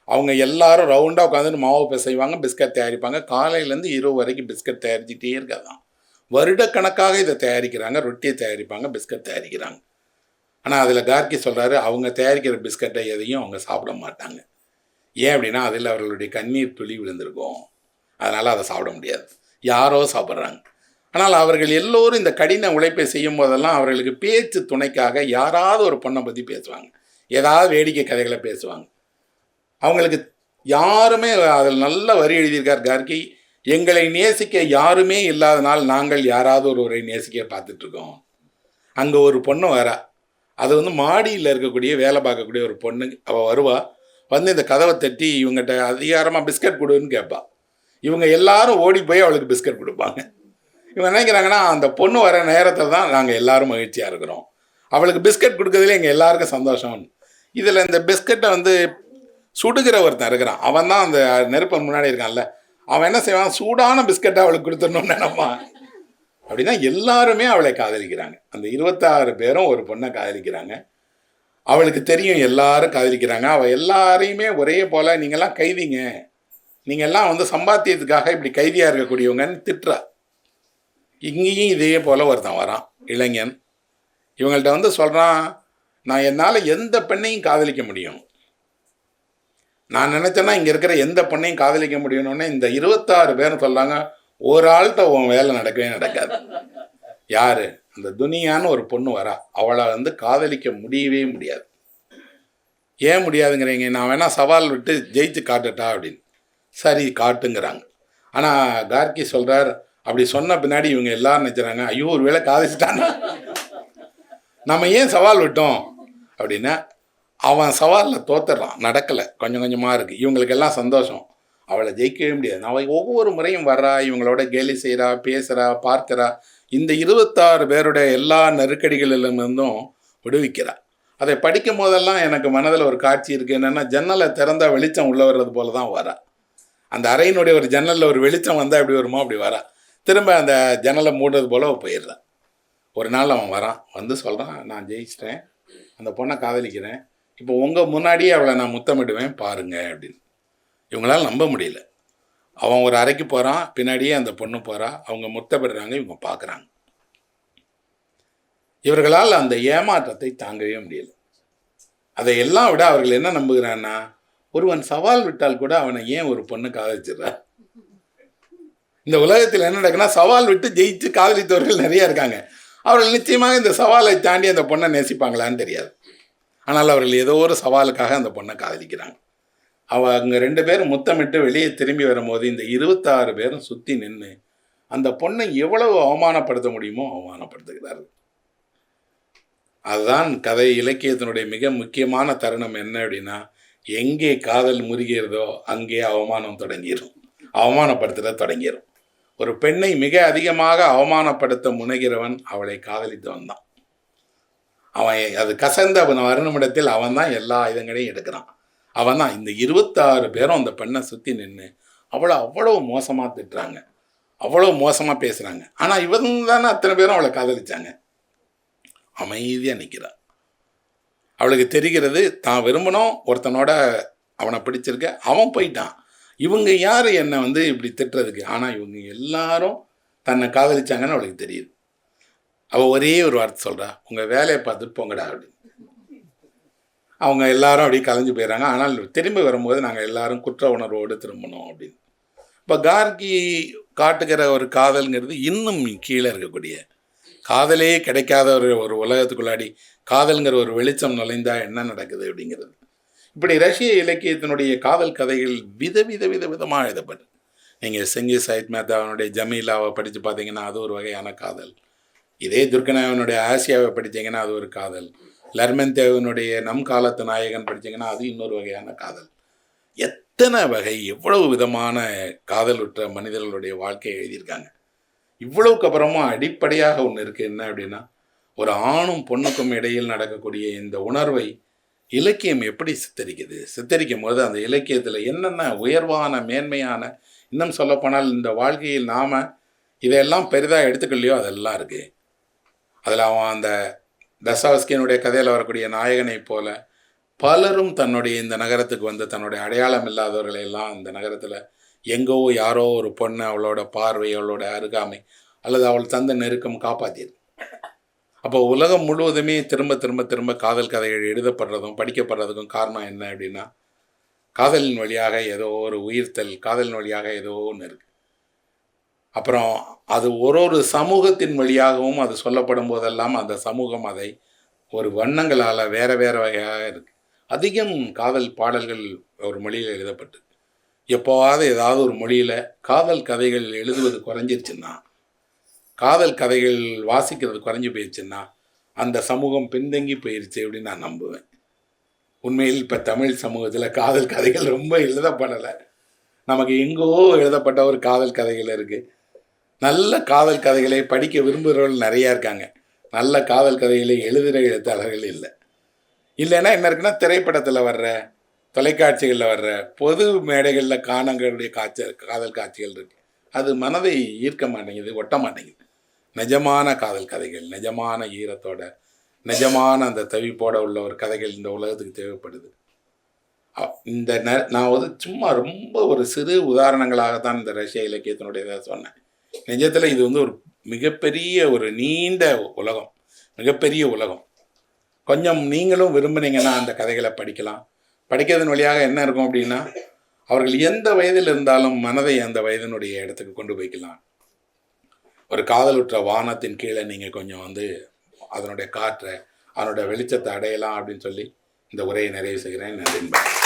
Speaker 1: அவங்க எல்லாரும் ரவுண்டாக உட்காந்துட்டு மாவு பிசைவாங்க, பிஸ்கட் தயாரிப்பாங்க. காலையிலேருந்து இரவு வரைக்கும் பிஸ்கட் தயாரிச்சுட்டே இருக்காதான். வருடக்கணக்காக இதை தயாரிக்கிறாங்க, ரொட்டியை தயாரிப்பாங்க, பிஸ்கட் தயாரிக்கிறாங்க. ஆனால் அதில் கார்கி சொல்கிறாரு, அவங்க தயாரிக்கிற பிஸ்கட்டை எதையும் அவங்க சாப்பிட மாட்டாங்க. ஏன் அப்படின்னா அதில் அவர்களுடைய கண்ணீர் துளி விழுந்திருக்கும், அதனால் அதை சாப்பிட முடியாது. யாரோ சாப்பிட்றாங்க. ஆனால் அவர்கள் எல்லோரும் இந்த கடின உழைப்பை செய்யும் போதெல்லாம் அவர்களுக்கு பேச்சு துணைக்காக யாராவது ஒரு பொண்ணை பற்றி பேசுவாங்க, ஏதாவது வேடிக்கை கதைகளை பேசுவாங்க. அவங்களுக்கு யாருமே, அதில் நல்ல வரி எழுதியிருக்கார் கார்கி, எங்களை நேசிக்க யாருமே இல்லாதனால் நாங்கள் யாராவது ஒருவரை நேசிக்க பார்த்துட்ருக்கோம். அங்கே ஒரு பொண்ணு வரா, அது மாடியில் இருக்கக்கூடிய வேலை பார்க்கக்கூடிய ஒரு பொண்ணு. அவள் வருவா, வந்து இந்த கதவை தட்டி இவங்ககிட்ட அதிகாரமாக பிஸ்கட் கொடுன்னு கேட்பா. இவங்க எல்லாரும் ஓடி போய் அவளுக்கு பிஸ்கட் கொடுப்பாங்க. இவங்க நினைக்கிறாங்கன்னா அந்த பொண்ணு வர நேரத்தில் தான் நாங்கள் எல்லோரும் மகிழ்ச்சியாக இருக்கிறோம், அவளுக்கு பிஸ்கட் கொடுக்கறதுல எங்கள் எல்லாருக்கும் சந்தோஷம். இதில் இந்த பிஸ்கட்டை சுடுகிற ஒருத்தன் இருக்கிறான், அவன் தான் அந்த நெருப்பை முன்னாடி இருக்கான்ல, அவன் என்ன செய்வான், சூடான பிஸ்கட்டை அவளுக்கு கொடுத்துடணும்னு நினைப்பான். அப்படின்னா எல்லாருமே அவளை காதலிக்கிறாங்க. அந்த 26 பேரும் ஒரு பொண்ணை காதலிக்கிறாங்க. அவளுக்கு தெரியும் எல்லாரும் காதலிக்கிறாங்க. அவள் எல்லாரையுமே ஒரே போல், நீங்கள்லாம் கைதிங்க, நீங்கள்லாம் சம்பாத்தியத்துக்காக இப்படி கைதியாக இருக்கக்கூடியவங்கன்னு திட்டுறா. இங்கேயும் இதே போல் ஒருத்தன் வரான், இளைஞன். இவங்கள்ட்ட சொல்கிறான், நான் என்னால் எந்த பெண்ணையும் காதலிக்க முடியும், நான் நினச்சேன்னா இங்கே இருக்கிற எந்த பெண்ணையும் காதலிக்க முடியணும்னு இந்த 26 பேரும் சொல்கிறாங்க. ஒரு ஆள்கிட்ட உன் வேலை நடக்கவே நடக்காது. யார்? அந்த துனியான்னு ஒரு பொண்ணு வரா, அவளை காதலிக்க முடியவே முடியாது. ஏன் முடியாதுங்கிறீங்க? நான் வேணா சவால் விட்டு ஜெயிச்சு காட்டுட்டா அப்படின்னு. சரி காட்டுங்கிறாங்க. ஆனால் கார்கி சொல்கிறார், அப்படி சொன்ன பின்னாடி இவங்க எல்லாரும் நினைக்கிறாங்க, ஐயோ ஒரு வேளை காதலிச்சிட்டானா, நம்ம ஏன் சவால் விட்டோம் அப்படின்னா, அவன் சவாலில் தோத்துடுறான், நடக்கலை, கொஞ்சம் கொஞ்சமாக இருக்குது. இவங்களுக்கெல்லாம் சந்தோஷம், அவளை ஜெயிக்கவே முடியாது. அவள் ஒவ்வொரு முறையும் வர்றா, இவங்களோட கேலி செய்கிறா, பேசுகிறா, பார்க்கிறா. இந்த 26 பேருடைய எல்லா நெருக்கடிகளிலிருந்தும் விடுவிக்கிறா. அதை படிக்கும் போதெல்லாம் எனக்கு மனதில் ஒரு காட்சி இருக்குது. என்னென்னா, ஜன்னலை திறந்தா வெளிச்சம் உள்ளே வர்றது போல தான் வரா. அந்த அறையினுடைய ஒரு ஜன்னலில் ஒரு வெளிச்சம் வந்தால் எப்படி வருமோ அப்படி வரா. திரும்ப அந்த ஜன்னலை மூடுறது போல் போயிடுறான். ஒரு நாள் அவன் வரான், சொல்கிறான், நான் ஜெயிச்சிட்டேன், அந்த பொண்ணை காதலிக்கிறேன், இப்போ உங்கள் முன்னாடியே அவளை நான் முத்தமிடுவேன் பாருங்க அப்படின்னு. இவங்களால் நம்ப முடியல. அவன் ஒரு அறைக்கு போகிறான், பின்னாடியே அந்த பொண்ணு போகிறா, அவங்க முத்தமிடுறாங்க, இவங்க பார்க்குறாங்க. இவர்களால் அந்த ஏமாற்றத்தை தாங்கவே முடியல. அதை எல்லாம் விட அவர்கள் என்ன நம்புகிறான்னா, ஒருவன் சவால் விட்டால் கூட அவனை ஏன் ஒரு பொண்ணு காதலிச்சிடுறா. இந்த உலகத்தில் என்ன நடக்குன்னா, சவால் விட்டு ஜெயிச்சு காதலித்தவர்கள் நிறைய இருக்காங்க. அவர்கள் நிச்சயமாக இந்த சவாலை தாண்டி அந்த பொண்ணை நேசிப்பாங்களான்னு தெரியாது. ஆனால் அவர்கள் ஏதோ ஒரு சவாலுக்காக அந்த பொண்ணை காதலிக்கிறாங்க. அவங்க 2 பேரும் முத்தமிட்டு வெளியே திரும்பி வரும்போது இந்த 26 பேரும் சுற்றி நின்று அந்த பொண்ணை எவ்வளவு அவமானப்படுத்த முடியுமோ அவமானப்படுத்துகிறார்கள். அதுதான் கதை இலக்கியத்தினுடைய மிக முக்கியமான தருணம். என்ன அப்படின்னா, எங்கே காதல் முறிகிறதோ அங்கே அவமானம் தொடங்கிடும், அவமானப்படுத்துகிற தொடங்கிடும். ஒரு பெண்ணை மிக அதிகமாக அவமானப்படுத்த முனைகிறவன் அவளை காதலித்தவன் தான். அவன் அது கசந்த வருணமிடத்தில் அவன் தான் எல்லா ஆயுதங்களையும் எடுக்கிறான். அவன் தான். இந்த 26 பேரும் அந்த பெண்ணை சுற்றி நின்று அவ்வளோ மோசமாக திட்டுறாங்க, அவ்வளோ மோசமாக பேசுகிறாங்க. ஆனால் இவங்க தானே அத்தனை பேரும் அவளை காதலிச்சாங்க. அமைதியாக நிற்கிறாள். அவளுக்கு தெரிகிறது, தான் விரும்பணும் ஒருத்தனோட, அவனை பிடிச்சிருக்க, அவன் போயிட்டான், இவங்க யார் என்னை இப்படி திட்டுறதுக்கு. ஆனால் இவங்க எல்லாரும் தன்னை காதலிச்சாங்கன்னு அவளுக்கு தெரியுது. அவள் ஒரே ஒரு வார்த்தை சொல்கிறா, உங்கள் வேலையை பார்த்துட்டு போங்கடா அப்படின்னு. அவங்க எல்லாரும் அப்படியே கலைஞ்சு போயிடறாங்க. ஆனால் திரும்பி வரும்போது நாங்கள் எல்லாரும் குற்ற உணர்வோடு திரும்பணும் அப்படின்னு. இப்போ கார்கி காட்டுகிற ஒரு காதல்ங்கிறது இன்னும் கீழே இருக்கக்கூடிய, காதலே கிடைக்காத ஒரு உலகத்துக்குள்ளாடி காதல்ங்கிற ஒரு வெளிச்சம் நுழைந்தா என்ன நடக்குது அப்படிங்கிறது. இப்படி ரஷ்ய இலக்கியத்தினுடைய காதல் கதைகள் விதமாக எழுதப்படும். நீங்கள் செங்கிஸ் சையத் மேத்தாவனுடைய ஜமீலாவை படித்து பார்த்தீங்கன்னா அது ஒரு வகையான காதல். இதே துர்கனாயவனுடைய ஆசியாவை படித்தீங்கன்னா அது ஒரு காதல். லர்மென்தேவனுடைய நம் காலத்து நாயகன் படித்தீங்கன்னா அது இன்னொரு வகையான காதல். எத்தனை வகை, எவ்வளவு விதமான காதலுற்ற மனிதர்களுடைய வாழ்க்கையை எழுதியிருக்காங்க. இவ்வளவுக்கு அப்புறமா அடிப்படையாக ஒன்று இருக்குது. என்ன அப்படின்னா, ஒரு ஆணும் பொண்ணுக்கும் இடையில் நடக்கக்கூடிய இந்த உணர்வை இலக்கியம் எப்படி சித்தரிக்கும் போது அந்த இலக்கியத்தில் என்னென்ன உயர்வான மேன்மையான, இன்னும் சொல்லப்போனால் இந்த வாழ்க்கையில் நாம் இதையெல்லாம் பெரிதாக எடுத்துக்கலையோ அதெல்லாம் இருக்குது. அதில் அவன் அந்த தஸ்தாவஸ்கியினுடைய கதையில் வரக்கூடிய நாயகனை போல பலரும் தன்னுடைய இந்த நகரத்துக்கு வந்து தன்னுடைய அடையாளம் இல்லாதவர்களை எல்லாம் இந்த நகரத்தில் எங்கோ யாரோ ஒரு பொண்ணு அவளோட பார்வை, அவளோட அருகாமை அல்லது அவள் தந்த நெருக்கம் காப்பாற்றியது. அப்போ உலகம் முழுவதுமே திரும்ப திரும்ப திரும்ப காதல் கதைகள் எழுதப்படுறதும் படிக்கப்படுறதுக்கும் காரணம் என்ன அப்படின்னா, காதலின் வழியாக ஏதோ ஒரு உயிர்த்தல், காதலின் வழியாக ஏதோ ஒன்று இருக்குது. அப்புறம் அது ஒரு சமூகத்தின் வழியாகவும் அது சொல்லப்படும் போதெல்லாம் அந்த சமூகம் அதை ஒரு வண்ணங்களால் வேறு வகையாக இருக்குது. அதிகம் காதல் பாடல்கள் ஒரு மொழியில் எழுதப்பட்டு, எப்போவாவது ஏதாவது ஒரு மொழியில் காதல் கதைகள் எழுதுவது குறைஞ்சிருச்சுன்னா, காதல் கதைகள் வாசிக்கிறது குறைஞ்சி போயிடுச்சுன்னா அந்த சமூகம் பின்தங்கி போயிடுச்சு அப்படின்னு நான் நம்புவேன். உண்மையில் இப்போ தமிழ் சமூகத்தில் காதல் கதைகள் ரொம்ப எழுதப்படலை. நமக்கு எங்கோ எழுதப்பட்ட ஒரு காதல் கதைகள் இருக்குது. நல்ல காதல் கதைகளை படிக்க விரும்புகிறவர்கள் நிறையா இருக்காங்க. நல்ல காதல் கதைகளை எழுதுகிற எழுத்தாளர்கள் இல்லைன்னா என்ன இருக்குன்னா, திரைப்படத்தில் வர்ற, தொலைக்காட்சிகளில் வர்ற, பொது மேடைகளில் காணக்கூடிய காதல் காட்சிகள் இருக்குது. அது மனதை ஈர்க்க மாட்டேங்குது, ஒட்ட மாட்டேங்குது. நிஜமான காதல் கதைகள், நிஜமான ஈரத்தோட, நிஜமான அந்த தவிப்போட உள்ள ஒரு கதைகள் இந்த உலகத்துக்கு தேவைப்படுது. நான் சும்மா ரொம்ப ஒரு சிறு உதாரணங்களாகத்தான் இந்த ரஷ்ய இலக்கியத்தினுடைய சொன்னேன். நிஜத்தில் இது ஒரு மிகப்பெரிய ஒரு நீண்ட உலகம், மிகப்பெரிய உலகம். கொஞ்சம் நீங்களும் விரும்புனீங்கன்னா அந்த கதைகளை படிக்கலாம். படிக்கிறதன் வழியாக என்ன இருக்கும் அப்படின்னா, அவர்கள் எந்த வயதில் இருந்தாலும் மனதை அந்த வயதினுடைய இடத்துக்கு கொண்டு போய்க்கலாம். ஒரு காதலுற்ற வானத்தின் கீழே நீங்கள் கொஞ்சம் அதனுடைய காற்றை, அதனுடைய வெளிச்சத்தை அடையலாம் அப்படின்னு சொல்லி இந்த உரையை நிறைவு செய்கிறேன். நன்றி.